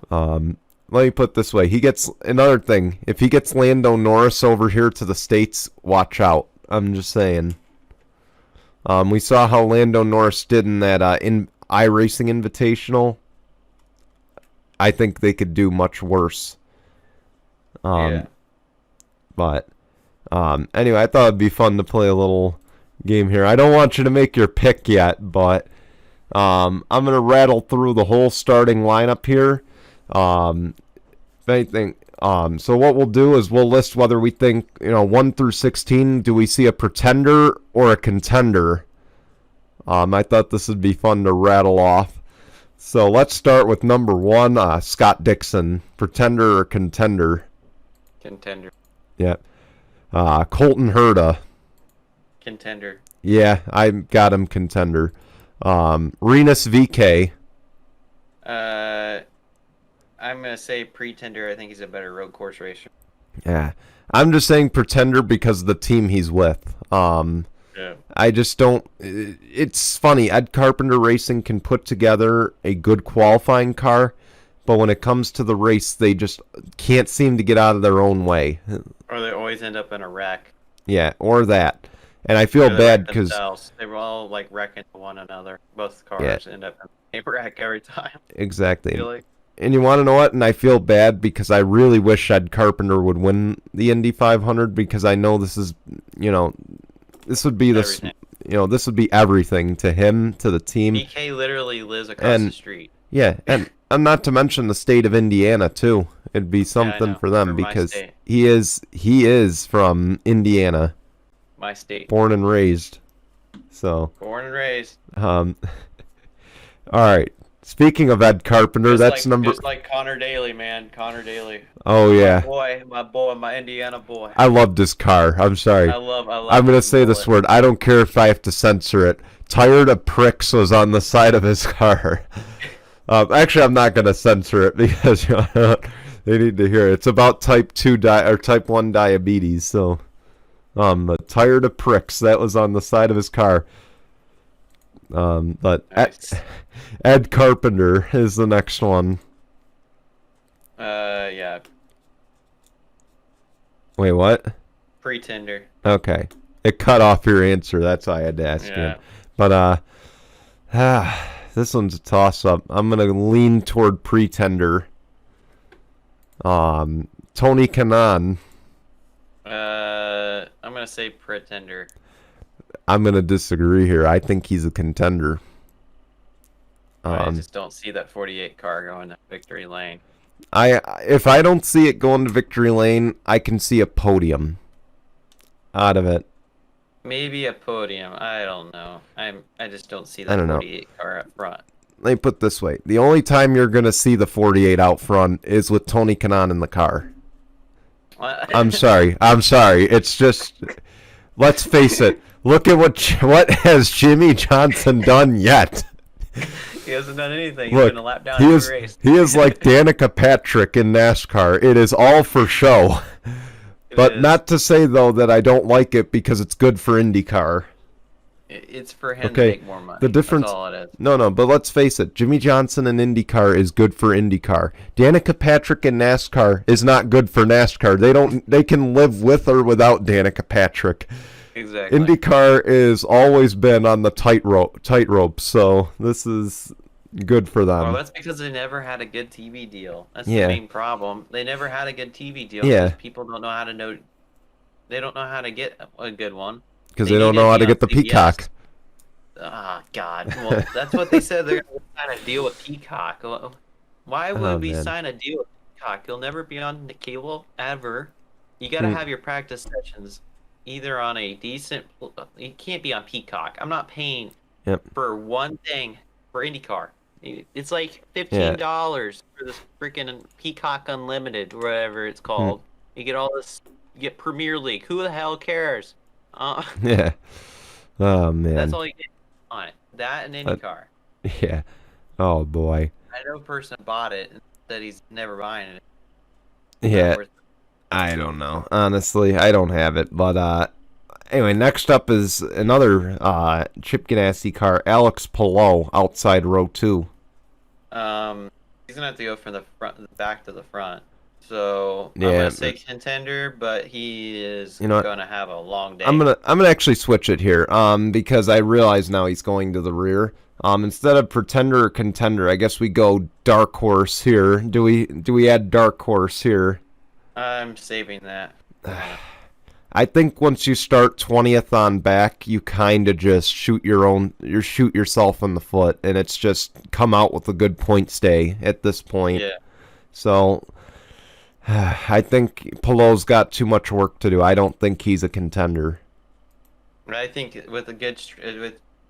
Let me put it this way. He gets another thing. If he gets Lando Norris over here to the States, watch out. I'm just saying. We saw how Lando Norris did in that iRacing Invitational. I think they could do much worse. Yeah. But anyway, I thought it'd be fun to play a little game here. I don't want you to make your pick yet, but I'm gonna rattle through the whole starting lineup here. If anything, so what we'll do is we'll list whether we think 1 through 16. Do we see a pretender or a contender? I thought this would be fun to rattle off. So let's start with number 1, Scott Dixon. Pretender or contender? Contender. Yeah. Colton Herta. Contender. Yeah, I got him contender. Renus VK. I'm gonna say pretender. I think he's a better road course racer. Yeah. I'm just saying pretender because of the team he's with. Yeah. I just don't. It's funny. Ed Carpenter Racing can put together a good qualifying car, but when it comes to the race, they just can't seem to get out of their own way. Or they always end up in a wreck. Yeah, or that. And I feel Or they bad wreck because themselves. They were all like wrecking one another. Both cars end up in a wreck every time. I exactly. feel like. And you want to know what? And I feel bad because I really wish Ed Carpenter would win the Indy 500 because I know this is, this would be Everything. this would be everything to him, to the team. BK literally lives across the street. Yeah, and not to mention the state of Indiana too. It'd be something for them because he is from Indiana. My state. Born and raised. So. Born and raised. All right. Speaking of Ed Carpenter, just like Connor Daly, man. Connor Daly. Oh yeah. My boy, my Indiana boy. I loved his car. I'm sorry. I'm gonna say this word. I don't care if I have to censor it. Tired of pricks was on the side of his car. Actually, I'm not gonna censor it because they need to hear it. It's about type 1 diabetes. So, tired of pricks. That was on the side of his car. But nice. Ed Carpenter is the next one. Yeah. Wait, what? Pretender. Okay. It cut off your answer. That's why I had to ask you. But, this one's a toss-up. I'm going to lean toward Pretender. Tony Kanaan. I'm going to say Pretender. I'm going to disagree here. I think he's a contender. I just don't see that 48 car going to victory lane. If I don't see it going to victory lane, I can see a podium out of it. Maybe a podium. I don't know. I just don't see that 48 car up front. Let me put it this way. The only time you're going to see the 48 out front is with Tony Kanaan in the car. I'm sorry. It's just, let's face it. Look at what has Jimmy Johnson done yet? He hasn't done anything. He's been a lap down every race. He is like Danica Patrick in NASCAR. It is all for show. But not to say, though, that I don't like it because it's good for IndyCar. It's for him to make more money. The difference, that's all it is. No, but let's face it. Jimmy Johnson in IndyCar is good for IndyCar. Danica Patrick in NASCAR is not good for NASCAR. They can live with or without Danica Patrick. Exactly. IndyCar is always been on the tightrope, so this is good for them. Well, that's because they never had a good TV deal. That's the main problem. They never had a good TV deal because people don't know how to know. They don't know how to get a good one. Because they don't know how to get the Peacock. Ah, God. Well, that's what they said. They're going to sign a deal with Peacock. Why would we sign a deal with Peacock? You'll never be on the cable ever. You got to have your practice sessions either on a decent. You can't be on Peacock. I'm not paying for one thing for IndyCar. It's like $15 for this freaking Peacock Unlimited, whatever it's called. You get all this. You get Premier League. Who the hell cares? Yeah. Oh man. That's all you get on it. That and IndyCar. Yeah. Oh boy. I know a person bought it and said he's never buying it. Yeah. I don't know. Honestly, I don't have it. But anyway, next up is another Chip Ganassi car, Alex Palou, outside row 2. He's gonna have to go from the back to the front. So I'm gonna say contender, but he is gonna have a long day. I'm gonna actually switch it here, because I realize now he's going to the rear. Instead of pretender or contender, I guess we go dark horse here. Do we add dark horse here? I'm saving that. I think once you start 20th on back, you kind of just shoot yourself in the foot, and it's just come out with a good point stay at this point. Yeah. So I think Palou's got too much work to do. I don't think he's a contender. I think with a good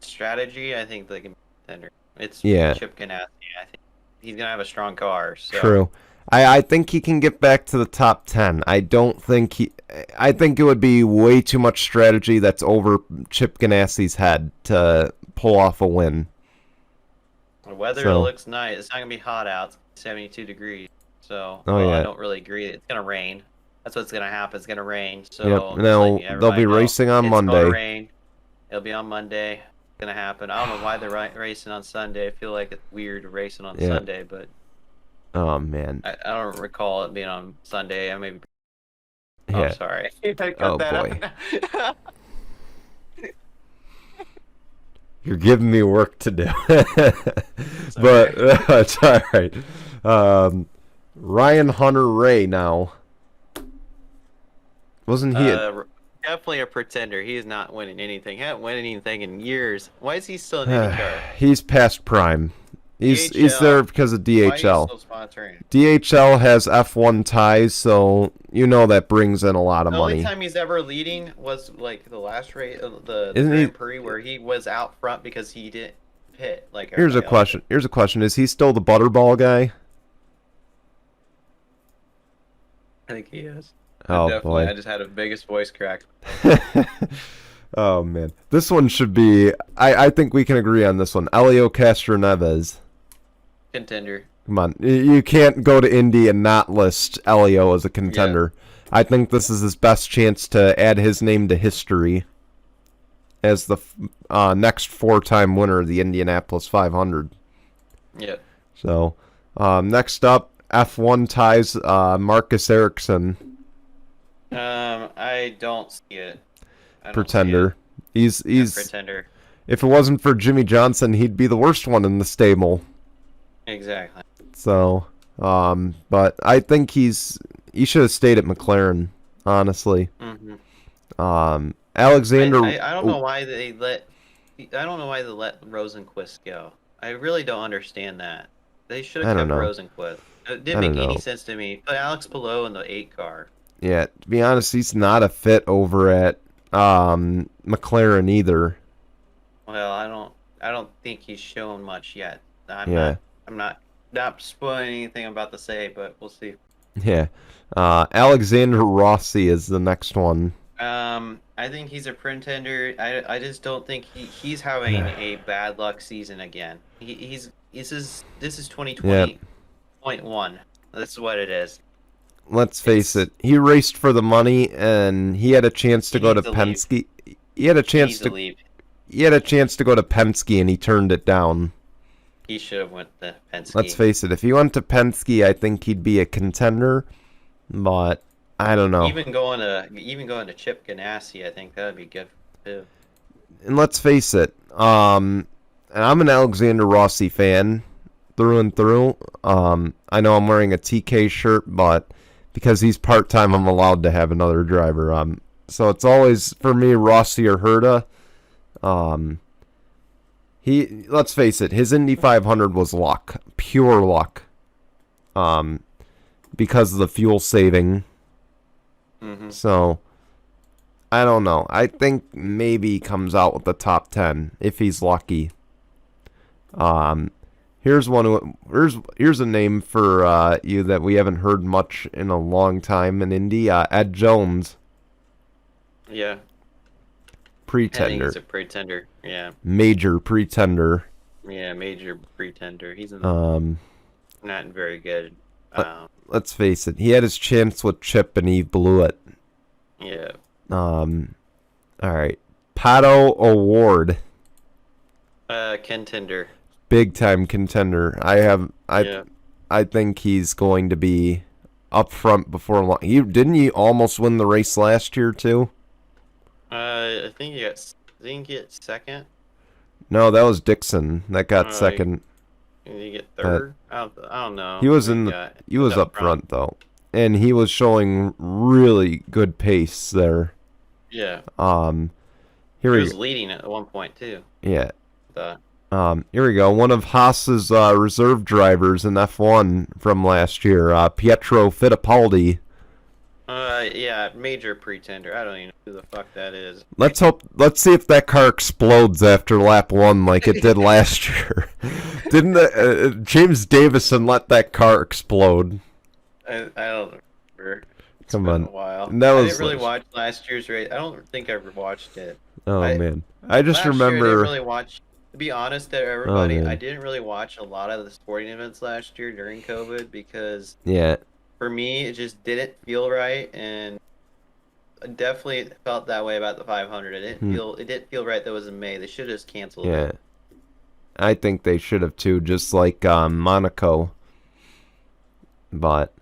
strategy, I think they can be a contender. It's Chip Ganassi. I think he's gonna have a strong car. So. True. I think he can get back to the top 10. I think it would be way too much strategy that's over Chip Ganassi's head to pull off a win. The weather looks nice. It's not going to be hot out. It's 72 degrees. So I don't really agree. It's going to rain. That's what's going to happen. It's going to rain. So they'll be racing on Monday. It's going to rain. It'll be on Monday. It's going to happen. I don't know why they're racing on Sunday. I feel like it's weird racing on Sunday, but... Oh man! I don't recall it being on Sunday. I maybe. Yeah. Oh, sorry. Oh boy! You're giving me work to do, but it's all right. Ryan Hunter-Ray now. Wasn't he? Definitely a pretender. He is not winning anything. He hasn't won anything in years. Why is he still in IndyCar? He's past prime. He's there because of DHL. Why are you still sponsoring? DHL has F1 ties, so you know that brings in a lot of money. The only time he's ever leading was like the last race, the Grand Prix, where he was out front because he didn't pit. Like here's a question. Here's a question: is he still the Butterball guy? I think he is. Oh definitely. boy! I just had a biggest voice crack. Oh man, this one should be. I think we can agree on this one. Elio Castroneves. Contender. Come on, you can't go to Indy and not list Elio as a contender. Yeah. I think this is his best chance to add his name to history as the next 4-time winner of the Indianapolis 500. Yeah. So, next up, F1 ties Marcus Ericsson. I don't see it. Pretender. He's pretender. If it wasn't for Jimmy Johnson, he'd be the worst one in the stable. Exactly. So, but I think he should have stayed at McLaren, honestly. Mm-hmm. Alexander. I don't know why they let. I don't know why they let Rosenquist go. I really don't understand that. They should have kept Rosenquist. It didn't make any sense to me. Put Alex Palou in the 8 car. Yeah, to be honest, he's not a fit over at McLaren either. Well, I don't think he's shown much yet. I'm not spoiling anything I'm about to say, but we'll see. Yeah. Alexander Rossi is the next one. I think he's a pretender. I just don't think he's having a bad luck season again. This is 2020.1. That's what it is. Let's face it. He raced for the money, and he had a chance to go to Penske. He had a chance to leave. He had a chance to go to Penske, and he turned it down. He should have went to Penske. Let's face it. If he went to Penske, I think he'd be a contender. But I don't know. Even going to Chip Ganassi, I think that would be good too. And let's face it. And I'm an Alexander Rossi fan through and through. I know I'm wearing a TK shirt, but because he's part-time, I'm allowed to have another driver. So it's always, for me, Rossi or Herta. Let's face it, his Indy 500 was luck. Pure luck. Because of the fuel saving. Mm-hmm. So, I don't know. I think maybe he comes out with the top 10, if he's lucky. Here's a name for you that we haven't heard much in a long time in Indy. Ed Jones. Yeah. Pretender. I think he's a pretender. Yeah. Major pretender. Yeah, major pretender. He's not very good. Let's face it. He had his chance with Chip and he blew it. Yeah. All right. Pato O'Ward. Contender. Big time contender. I think he's going to be up front before long. Didn't he almost win the race last year too? I think he get second. No, that was Dixon that got second. Did he get third? I don't know. He was he was up front though, and he was showing really good pace there. Yeah. He was leading at one point too. Yeah. Here we go. One of Haas's reserve drivers in F1 from last year, Pietro Fittipaldi. Yeah, major pretender. I don't even know who the fuck that is. Let's see if that car explodes after lap 1 like it did last year. Didn't James Davison let that car explode? I don't remember. It's Come been on. a while. I didn't really watch last year's race. I don't think I ever watched it. Oh man, I just remember. I didn't really watch. To be honest, to everybody, I didn't really watch a lot of the sporting events last year during COVID because for me it just didn't feel right, and I definitely felt that way about the 500. It didn't feel right that it was in May. They should have just canceled it. Yeah, I think they should have too, just like Monaco. But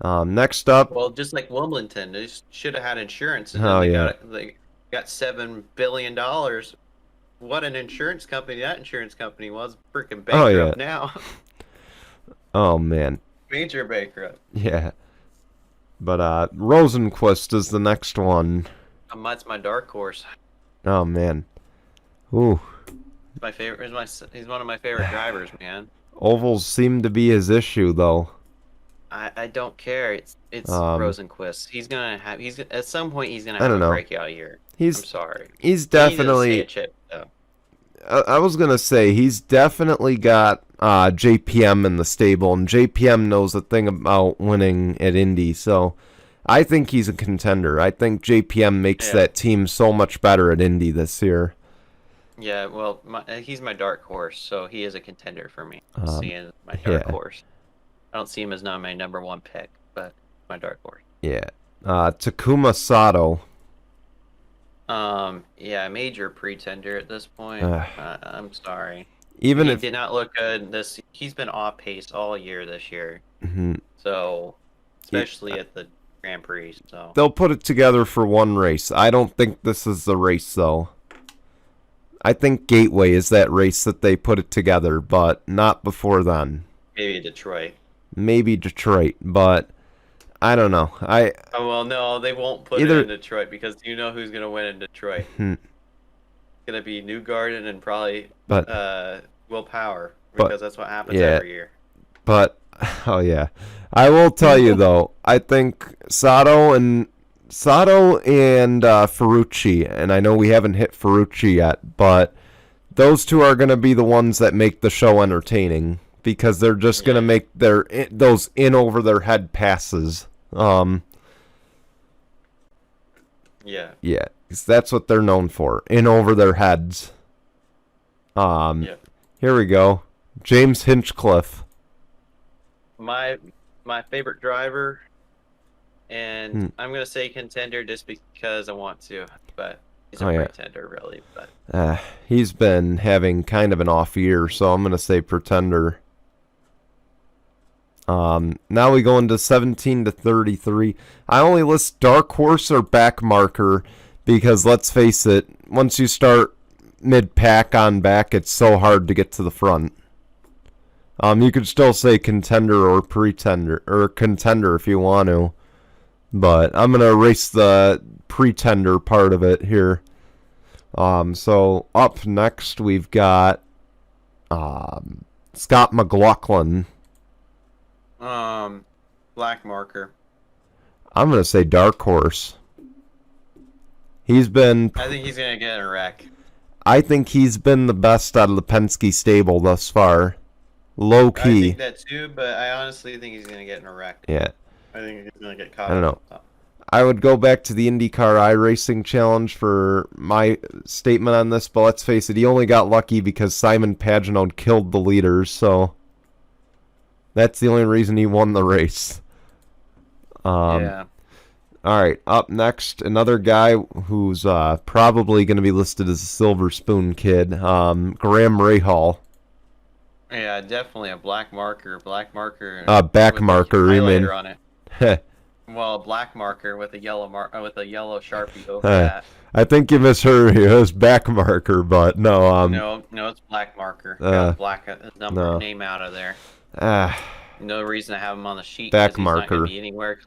next up, well, just like Wimbledon, they should have had insurance. And they got $7 billion. What an insurance company that insurance company was. Freaking bankrupt now. Oh man. Major bankrupt. Yeah. But Rosenquist is the next one. That's my dark horse. Oh man. Ooh. My favorite. He's one of my favorite drivers, man. Ovals seem to be his issue, though. I don't care. It's Rosenquist. He's at some point he's gonna I have don't a know. breakout year. I'm sorry. He's He needs to definitely. stay a chip, though. I was gonna say he's definitely got JPM in the stable, and JPM knows a thing about winning at Indy. So I think he's a contender. I think JPM makes that team so much better at Indy this year. Yeah, well, he's my dark horse, so he is a contender for me. I see him as my dark horse. I don't see him as not my number one pick, but my dark horse. Yeah. Takuma Sato. Yeah, major pretender at this point. I'm sorry. He did not look good. He's been off pace all year this year. Mm-hmm. So, especially at the Grand Prix. So they'll put it together for one race. I don't think this is the race, though. I think Gateway is that race that they put it together, but not before then. Maybe Detroit. Maybe Detroit, but I don't know. Well, no, they won't put it in Detroit because you know who's gonna win in Detroit. It's gonna be Newgarden and probably Will Power because that's what happens every year. But I will tell you though. I think Sato and Ferrucci, and I know we haven't hit Ferrucci yet, but those two are gonna be the ones that make the show entertaining. Because they're just gonna make those in over their head passes. Yeah, because that's what they're known for, in over their heads. Here we go, James Hinchcliffe. My favorite driver, and I'm gonna say contender just because I want to, but he's a pretender really. But he's been having kind of an off year, so I'm gonna say pretender. Now we go into 17 to 33. I only list dark horse or back marker because let's face it, once you start mid-pack on back, it's so hard to get to the front. You could still say contender or pretender or contender if you want to, but I'm gonna erase the pretender part of it here. So up next we've got Scott McLaughlin. Black marker. I'm gonna say dark horse. I think he's gonna get a wreck. I think he's been the best out of the Penske stable thus far. Low key. I think that too, but I honestly think he's gonna get in a wreck. Yeah. I think he's gonna get caught. I don't know. I would go back to the IndyCar iRacing Challenge for my statement on this, but let's face it, he only got lucky because Simon Pagenaud killed the leaders, so that's the only reason he won the race. Yeah. All right, up next, another guy who's probably going to be listed as a Silver Spoon kid, Graham Rahal. Yeah, definitely a black marker. Back marker, you mean? On it. Well, a black marker with a yellow with a yellow Sharpie over that. I think you misheard his back marker, but no. No, it's black marker. Got black name out of there. No reason to have him on the sheet. Back marker. He's not gonna be anywhere.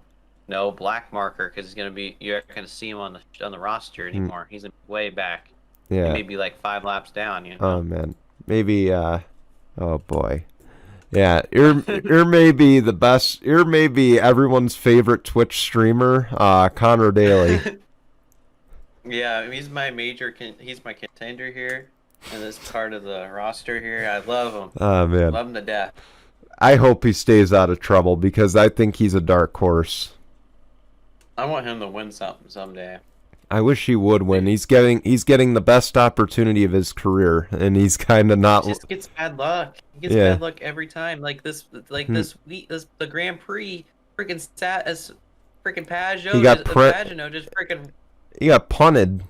No, black marker because you're not gonna see him on the roster anymore. He's way back. Yeah. He may be like 5 laps down. You know? Oh man, maybe. Oh boy. Yeah, you're maybe the best. You're maybe everyone's favorite Twitch streamer, Connor Daly. Yeah, he's my contender here, in this part of the roster here. I love him. Oh man, love him to death. I hope he stays out of trouble because I think he's a dark horse. I want him to win something someday. I wish he would win. He's getting the best opportunity of his career, and he's kind of not. He just gets bad luck. He gets bad luck every time. This week, the Grand Prix, freaking Pagenaud. He got punted.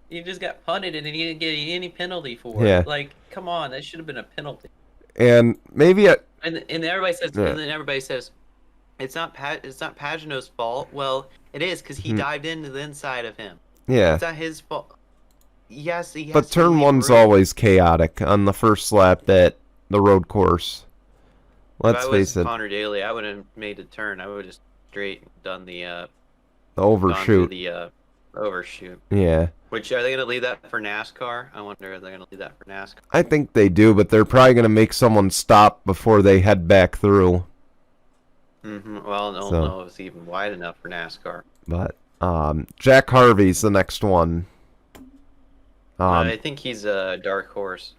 He just got punted, and he didn't get any penalty for it. Like, come on, that should have been a penalty. And maybe and everybody says, and then everybody says, it's not Pagenaud's fault. Well, it is because he dived into the inside of him. Yeah, it's not his fault. Yes, he has. But turn one's always chaotic on the first lap at the road course. If Let's I was face it, Connor Daly, I would have made a turn. I would have just straight done the the gone through overshoot. the overshoot. Yeah. Which are they going to leave that for NASCAR? I wonder if they're going to leave that for NASCAR. I think they do, but they're probably going to make someone stop before they head back through. Well, I don't know if it's even wide enough for NASCAR. But Jack Harvey's the next one. I think he's a dark horse.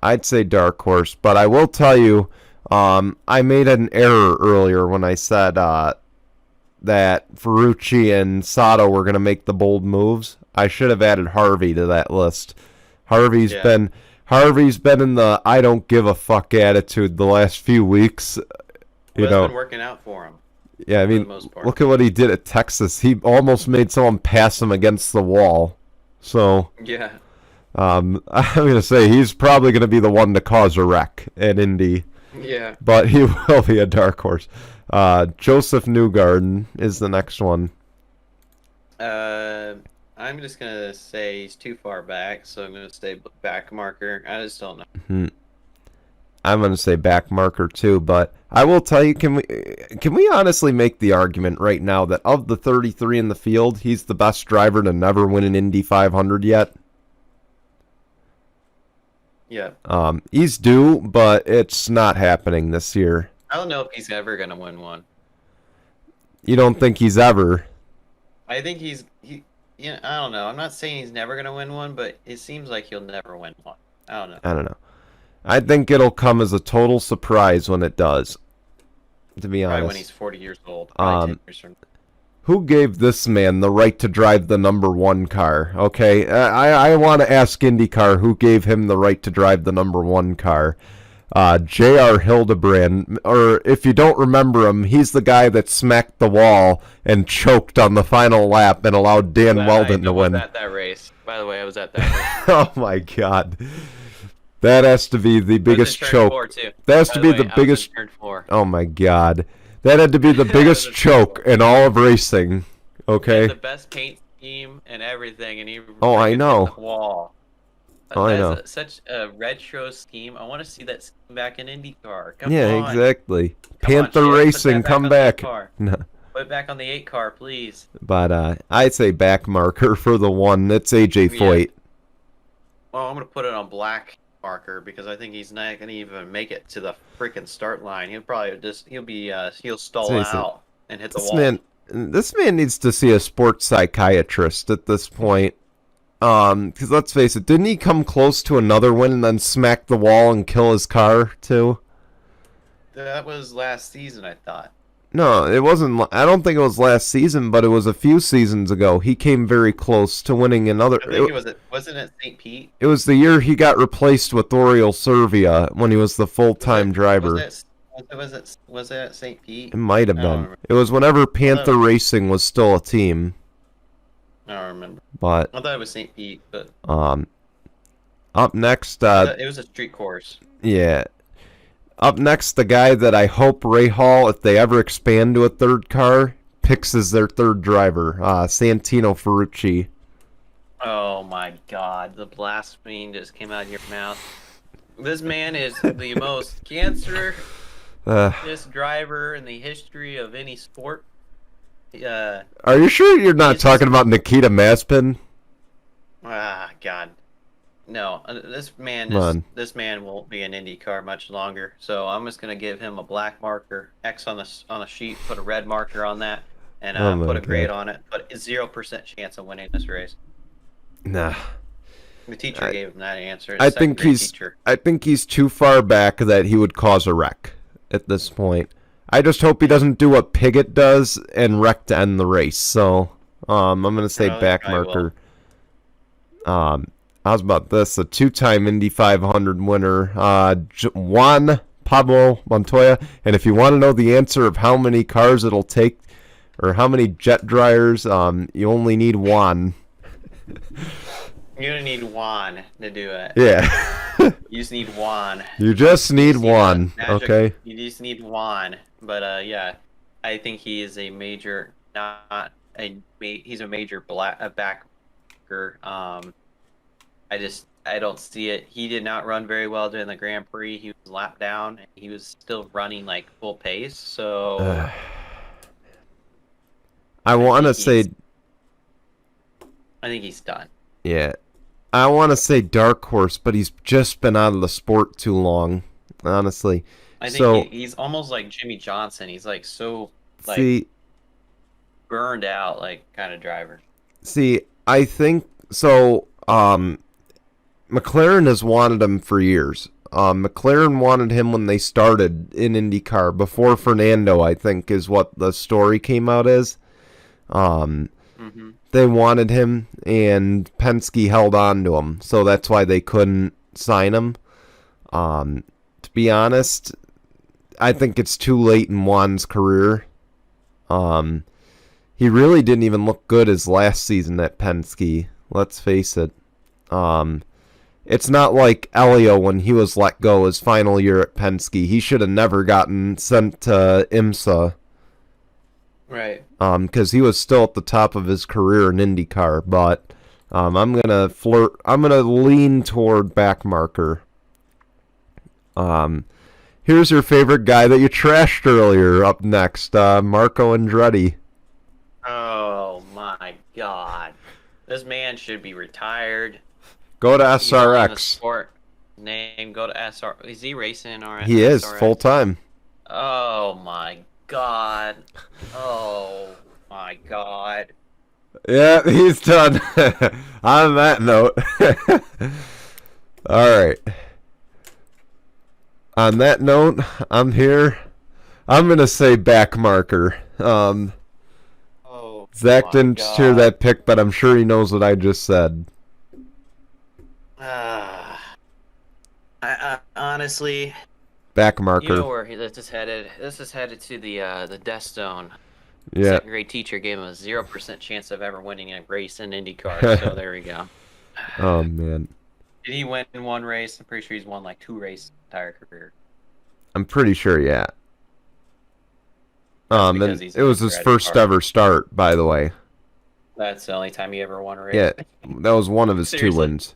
I'd say dark horse, but I will tell you, I made an error earlier when I said that Ferrucci and Sato were going to make the bold moves. I should have added Harvey to that list. Harvey's been in the I don't give a fuck attitude the last few weeks. It's been working out for him. Yeah, I mean, look at what he did at Texas. He almost made someone pass him against the wall. So yeah, I'm gonna say he's probably gonna be the one to cause a wreck at Indy. Yeah, but he will be a dark horse. Joseph Newgarden is the next one. I'm just gonna say he's too far back, so I'm gonna say back marker. I just don't know. I'm gonna say back marker too, but I will tell you, can we honestly make the argument right now that of the 33 in the field, he's the best driver to never win an Indy 500 yet? Yeah. He's due, but it's not happening this year. I don't know if he's ever gonna win one. You don't think he's ever? I think yeah, I don't know. I'm not saying he's never gonna win one, but it seems like he'll never win one. I don't know. I think it'll come as a total surprise when it does. To be honest. Probably when he's 40 years old. 10 years from... Who gave this man the right to drive the number one car? Okay, I want to ask IndyCar who gave him the right to drive the number one car. J.R. Hildebrand, or if you don't remember him, he's the guy that smacked the wall and choked on the final lap and allowed Dan Weldon to win. I was at that race. By the way, I was at that race. Oh my God. That has to be the biggest choke. That has to be the biggest. Oh my God. That had to be the biggest choke in all of racing. Okay. The best paint scheme and everything, and he I know. Hit the wall. I know. Such a retro scheme. I want to see that scheme back in IndyCar. Come on. Yeah, exactly. Panther Racing, come back. No. Put it back on the 8 car, please. But I'd say back marker for the one. That's AJ Foyt. Well, I'm gonna put it on black marker because I think he's not gonna even make it to the freaking start line. He'll probably he'll stall out and hit the wall. This man needs to see a sports psychiatrist at this point. Because let's face it, didn't he come close to another win and then smack the wall and kill his car too? That was last season, I thought. No, it wasn't. I don't think it was last season, but it was a few seasons ago. He came very close to winning another. I think wasn't it St. Pete? It was the year he got replaced with Oriol Servia when he was the full-time driver. Was it at St. Pete? It might have been. It was whenever Panther Racing was still a team. I don't remember. But I thought it was St. Pete, but up next, it was a street course. Yeah. Up next, the guy that I hope Ray Hall, if they ever expand to a third car, picks as their third driver, Santino Ferrucci. Oh my God, the blasphemy just came out of your mouth. This man is the most cancerous driver in the history of any sport. Are you sure you're not talking about Nikita Mazepin? Ah, God. No, this man won't be in IndyCar much longer. So I'm just gonna give him a black marker, X on a sheet, put a red marker on that, and put a grade on it. But 0% chance of winning this race. Nah. The teacher gave him that answer. I think he's too far back that he would cause a wreck at this point. I just hope he doesn't do what Piggott does and wreck to end the race. So I'm gonna say back marker. How's about this? A two-time Indy 500 winner, Juan Pablo Montoya. And if you want to know the answer of how many cars it'll take, or how many jet dryers, you only need one. You only need one to do it. Yeah. You just need one. You just need one. Okay. You just need one. But yeah, I think he is a major, he's a major backer. I don't see it. He did not run very well during the Grand Prix. He was lapped down. And he was still running like full pace. So I want to say, I think he's done. yeah, I want to say dark horse, but he's just been out of the sport too long, honestly. I think he's almost like Jimmy Johnson. He's like so like burned out, like kind of driver. See, I think so. McLaren has wanted him for years. McLaren wanted him when they started in IndyCar before Fernando, I think, is what the story came out as. They wanted him, and Penske held on to him, so that's why they couldn't sign him. To be honest, I think it's too late in Juan's career. He really didn't even look good his last season at Penske. Let's face it. It's not like Elio when he was let go his final year at Penske. He should have never gotten sent to IMSA. Right. Because he was still at the top of his career in IndyCar. But I'm gonna lean toward backmarker. Here's your favorite guy that you trashed earlier. Up next, Marco Andretti. Oh my God, this man should be retired. Go to SRX. Sport name. Go to SR. Is he racing or? He is full time. Oh my God. Oh my God. Yeah, he's done. On that note. All right. On that note, I'm here. I'm going to say back marker. Zach didn't hear that pick, but I'm sure he knows what I just said. I honestly... Back marker. You know where this is headed. This is headed to the death zone. Yeah. Second grade teacher gave him a 0% chance of ever winning a race in IndyCar, so there we go. Oh, man. Did he win one race? I'm pretty sure he's won like 2 races his entire career. I'm pretty sure, yeah. And it was his first ever start, by the way. That's the only time he ever won a race. Yeah, that was one of his 2 wins.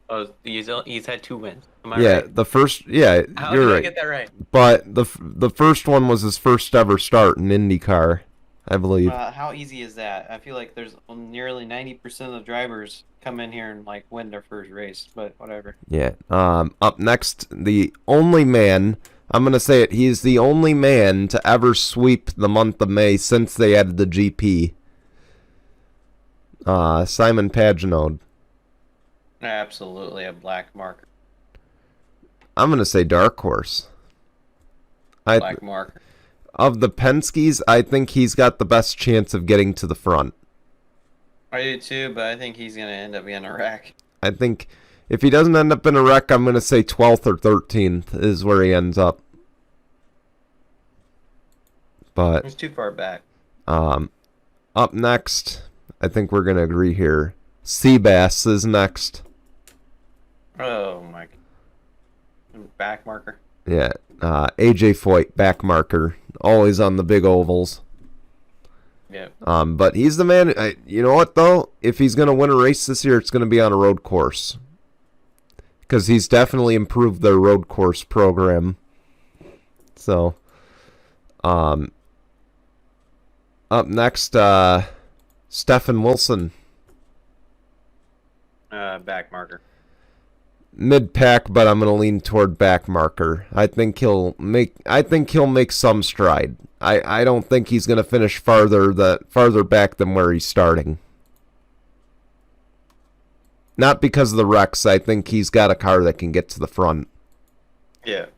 Oh, he's had 2 wins. Am I right? The first. Yeah, How you're did right. I get that right? But the first one was his first ever start in IndyCar, I believe. How easy is that? I feel like there's nearly 90% of the drivers come in here and like win their first race, but whatever. Yeah. Up next, the only man. I'm gonna say it. He's the only man to ever sweep the month of May since they added the GP. Simon Pagenaud. Absolutely a black marker. I'm going to say dark horse. Black marker. Of the Penskes, I think he's got the best chance of getting to the front. I do too, but I think he's going to end up being a wreck. I think if he doesn't end up in a wreck, I'm going to say 12th or 13th is where he ends up. But he's too far back. Up next, I think we're going to agree here. Seabass is next. Oh my God. Back marker. Yeah. AJ Foyt, back marker. Always on the big ovals. Yeah. But he's the man. You know what, though? If he's going to win a race this year, it's going to be on a road course. Because he's definitely improved their road course program. So, up next, Stephen Wilson. Back marker. Mid-pack, but I'm going to lean toward back marker. I think he'll make some stride. I don't think he's going to finish farther back than where he's starting. Not because of the wrecks. I think he's got a car that can get to the front. Yeah.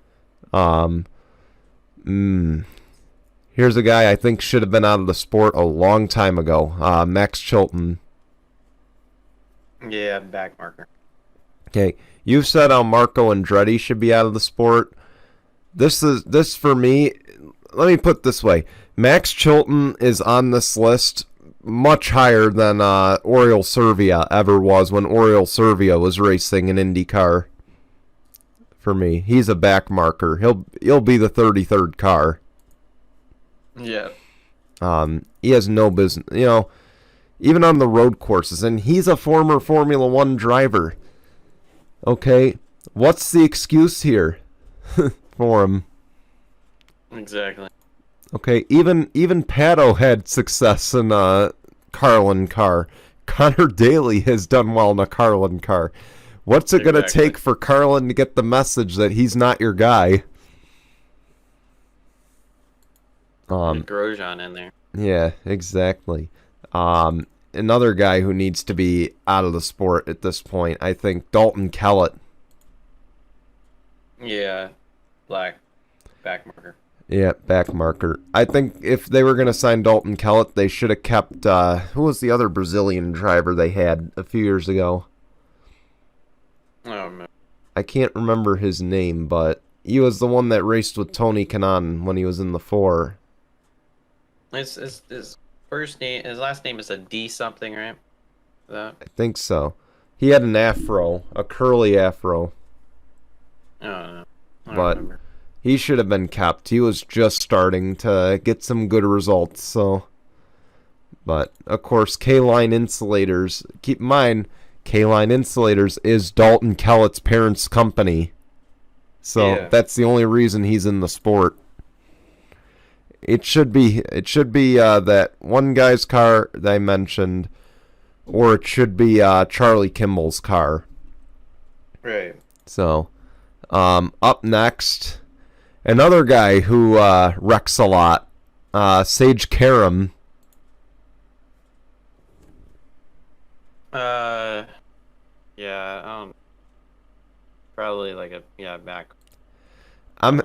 Here's a guy I think should have been out of the sport a long time ago. Max Chilton. Yeah, back marker. Okay, you've said how Marco Andretti should be out of the sport. This for me. Let me put it this way: Max Chilton is on this list much higher than Oriol Servia ever was when Oriol Servia was racing in IndyCar. For me, he's a back marker. He'll be the 33rd car. Yeah. He has no business, even on the road courses, and he's a former Formula One driver. Okay, what's the excuse here for him? Exactly. Okay, even Pato had success in a Carlin car. Connor Daly has done well in a Carlin car. What's it going to take for Carlin to get the message that he's not your guy? Grosjean in there. Yeah, exactly. Another guy who needs to be out of the sport at this point, I think, Dalton Kellett. Yeah, black back marker. Yeah, back marker. I think if they were going to sign Dalton Kellett, they should have kept, who was the other Brazilian driver they had a few years ago? Oh, man. I can't remember his name, but he was the one that raced with Tony Kanaan when he was in the 4. His first name, his last name is a D something, right? That? I think so. He had an afro, a curly afro. I don't know. I But remember. he should have been kept. He was just starting to get some good results, so. But, of course, K-Line Insulators. Keep in mind, K-Line Insulators is Dalton Kellett's parents' company. So that's the only reason he's in the sport. It should be that one guy's car that I mentioned, or it should be Charlie Kimball's car. Right. So, up next, another guy who wrecks a lot, Sage Karam. Yeah, probably like back. I'm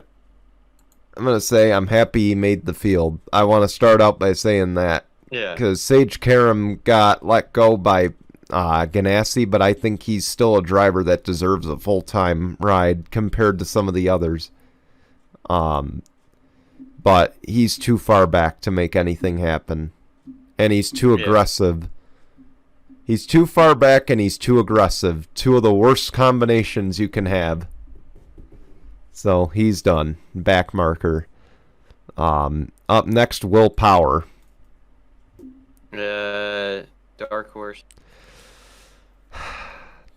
gonna say I'm happy he made the field. I want to start out by saying that. Yeah. Because Sage Karam got let go by Ganassi, but I think he's still a driver that deserves a full-time ride compared to some of the others. But he's too far back to make anything happen. And he's too aggressive. He's too far back and he's too aggressive. Two of the worst combinations you can have. So he's done. Back marker. Up next, Will Power. Dark horse.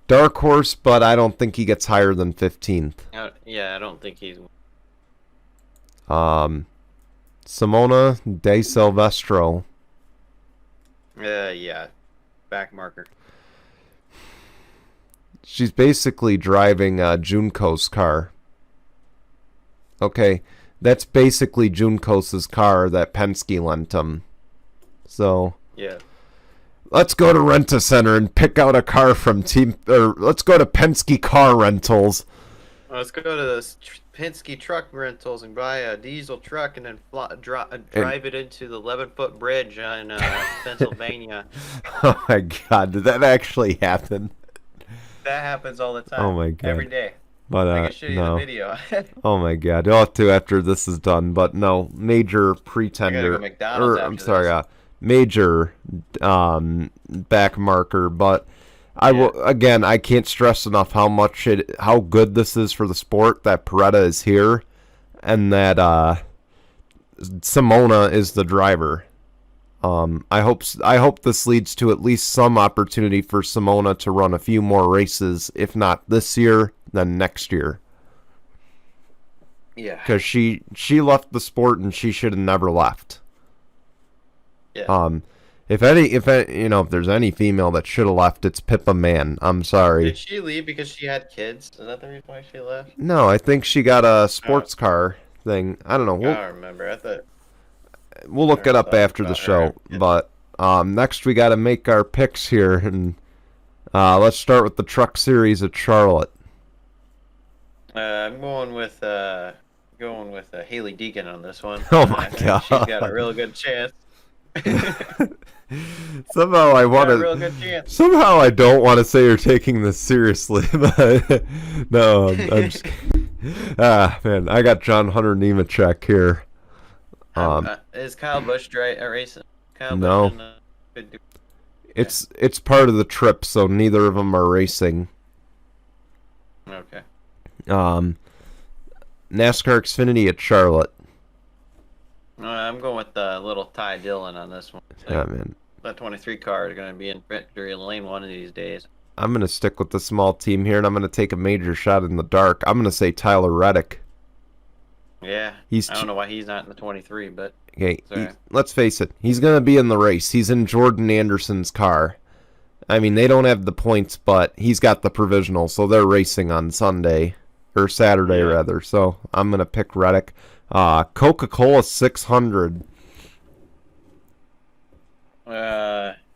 Dark horse, but I don't think he gets higher than 15th. I don't think he's. Simona De Silvestro. Yeah. Back marker. She's basically driving Junko's car. Okay, that's basically Junko's car that Penske lent him. So yeah, let's go to Rent-A-Center and pick out a car from let's go to Penske Car Rentals. Let's go to the Penske Truck Rentals and buy a diesel truck and then drive it into the 11-foot bridge in Pennsylvania. Oh my God, did that actually happen? That happens all the time. Oh my God. Every day. But I can show you the video. Oh my God, you'll have to after this is done. But no, major pretender. Go McDonald's after this. Major back marker. But I will again. I can't stress enough how good this is for the sport that Peretta is here, and that Simona is the driver. I hope this leads to at least some opportunity for Simona to run a few more races, if not this year, then next year. Yeah. Because she left the sport and she should have never left. Yeah. If there's any female that should have left, it's Pippa Mann. I'm sorry. Did she leave because she had kids? Is that the reason why she left? No, I think she got a sports car thing. I don't know. I don't remember. I thought. We'll look it up after the show. But next we got to make our picks here, and let's start with the Truck Series at Charlotte. I'm going with Haley Deegan on this one. Oh my God, she's got a real good chance. Somehow I want to. Somehow I don't want to say you're taking this seriously, but no, I'm just kidding. Man, I got John Hunter Nemechek here. Is Kyle Busch racing? No. It's part of the trip, so neither of them are racing. Okay. NASCAR Xfinity at Charlotte. I'm going with little Ty Dillon on this one. Yeah, man. That 23 car is going to be in victory lane one of these days. I'm gonna stick with the small team here, and I'm gonna take a major shot in the dark. I'm gonna say Tyler Reddick. Yeah, I don't know why he's not in the 23, but okay. Let's face it, he's gonna be in the race. He's in Jordan Anderson's car. I mean, they don't have the points, but he's got the provisional, so they're racing on Sunday or Saturday rather. So I'm gonna pick Reddick. Coca-Cola 600.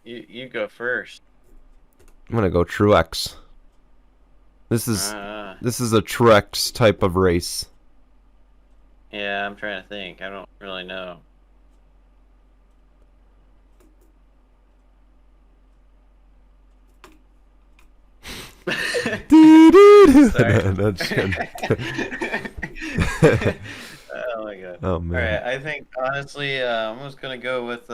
You go first. I'm gonna go Truex. This is a Truex type of race. Yeah, I'm trying to think. I don't really know. Sorry. Oh my god. Oh man. All right, I think honestly, I'm just gonna go with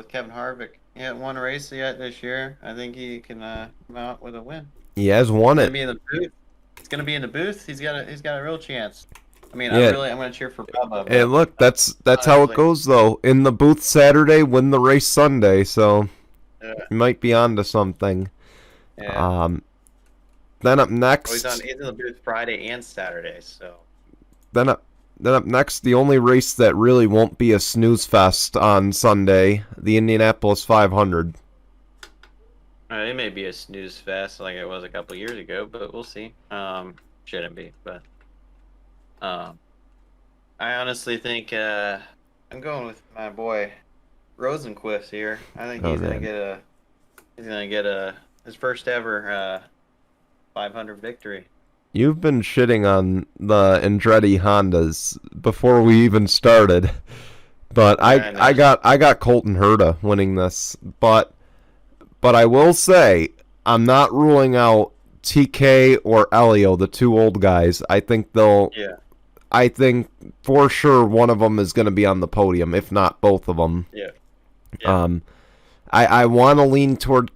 Kevin Harvick. He hasn't won a race yet this year. I think he can come out with a win. He has won it. He's gonna be in the booth. He's gonna be in the booth. He's got a real chance. I mean, I'm gonna cheer for Bubba. Hey, look, that's how it goes though. In the booth Saturday, win the race Sunday. So you might be onto something. Yeah. Then up next, he's in the booth Friday and Saturday. So then up next, the only race that really won't be a snooze fest on Sunday, the Indianapolis 500. It may be a snooze fest like it was a couple years ago, but we'll see. Shouldn't be, but I honestly think I'm going with my boy Rosenquist here. I think he's gonna get his first ever 500 victory. You've been shitting on the Andretti Hondas before we even started, but I got Colton Herta winning this, but I will say I'm not ruling out TK or Elio, the two old guys. I think I think for sure one of them is going to be on the podium, if not both of them. Yeah. I want to lean toward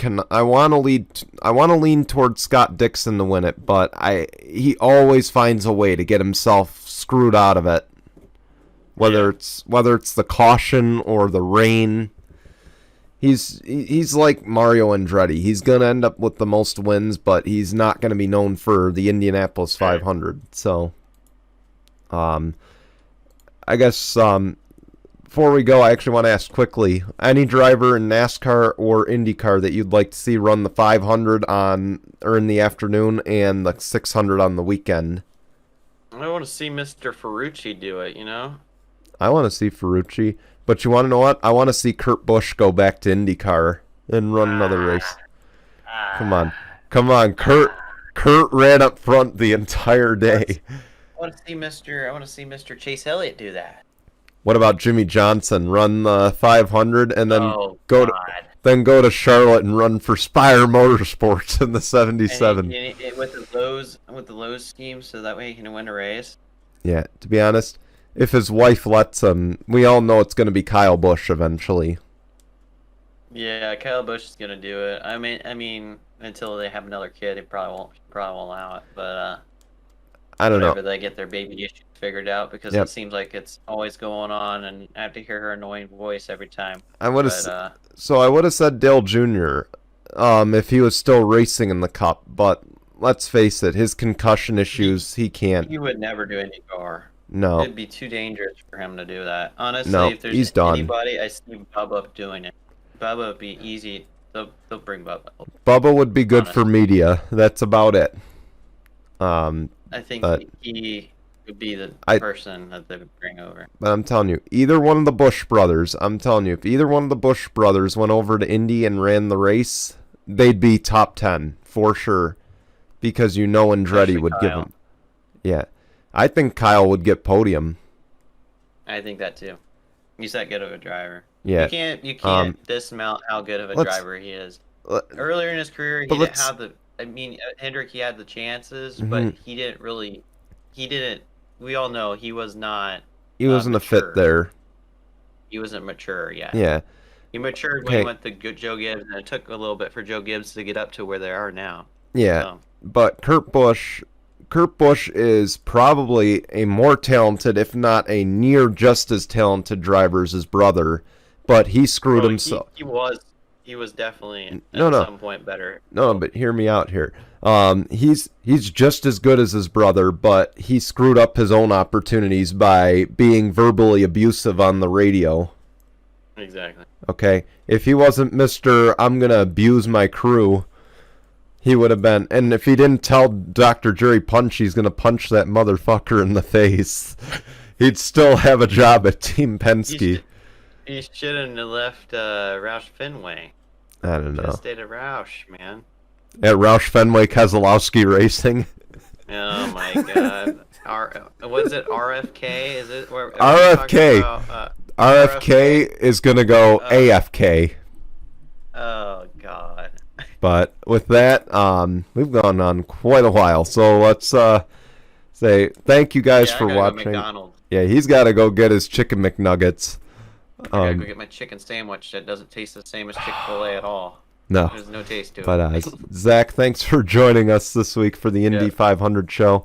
Scott Dixon to win it, but he always finds a way to get himself screwed out of it. Whether it's the caution or the rain. He's like Mario Andretti. He's going to end up with the most wins, but he's not going to be known for the Indianapolis 500. So I guess before we go, I actually want to ask quickly, any driver in NASCAR or IndyCar that you'd like to see run the 500 in the afternoon and the 600 on the weekend? I want to see Mr. Ferrucci do it, you know? I want to see Ferrucci, but you want to know what? I want to see Kurt Busch go back to IndyCar and run another race. Come on. Kurt ran up front the entire day. I want to see Mr. Chase Elliott do that. What about Jimmy Johnson? Run the 500 and then go to Charlotte and run for Spire Motorsports in the 77. With the Lowe's scheme, so that way he can win a race. Yeah, to be honest, if his wife lets him, we all know it's going to be Kyle Busch eventually. Yeah, Kyle Busch is going to do it. I mean, until they have another kid, he probably won't allow it. But I don't know. They get their baby issues figured out, because it seems like it's always going on, and I have to hear her annoying voice every time. I would have said Dale Jr. If he was still racing in the Cup, but let's face it, his concussion issues, he can't. He would never do IndyCar. No, it'd be too dangerous for him to do that. Honestly, no, if there's he's done. Anybody, I see Bubba doing it. Bubba would be easy. They'll bring Bubba. Bubba would be good for media. That's about it. I think he would be the person that they would bring over. But I'm telling you, either one of the Busch brothers, if either one of the Busch brothers went over to Indy and ran the race, they'd be top 10 for sure, because Andretti would give him. Yeah, I think Kyle would get podium. I think that too. He's that good of a driver. Yeah, you can't dismount how good of a driver he is. Earlier in his career, he didn't have the. I mean, Hendrick, he had the chances, but he didn't really. He didn't. We all know he was not. He wasn't mature. A fit there. He wasn't mature yet. Yeah. He matured when he went to Joe Gibbs, and it took a little bit for Joe Gibbs to get up to where they are now. Yeah, but Kurt Busch is probably a more talented, if not a near just as talented driver as his brother, but he screwed himself. He he was definitely No, at no. some point better. No, but hear me out here. He's just as good as his brother, but he screwed up his own opportunities by being verbally abusive on the radio. Exactly. Okay? If he wasn't Mr. I'm going to abuse my crew, he would have been. And if he didn't tell Dr. Jerry Punch he's going to punch that motherfucker in the face, he'd still have a job at Team Penske. He shouldn't have left Roush Fenway. I don't know. Just stayed at Roush, man. At Roush Fenway Keselowski Racing. Oh my god. What is it? RFK? Is it? RFK. RFK is going to go AFK. Oh god. But with that, we've gone on quite a while. So let's say thank you guys for watching. Yeah, he's got to go get his chicken McNuggets. I gotta go get my chicken sandwich that doesn't taste the same as Chick-fil-A at all. No. There's no taste to it. But Zach, thanks for joining us this week for the Indy 500 show.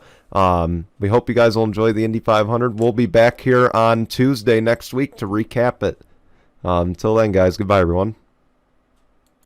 We hope you guys will enjoy the Indy 500. We'll be back here on Tuesday next week to recap it. Until then, guys, goodbye, everyone.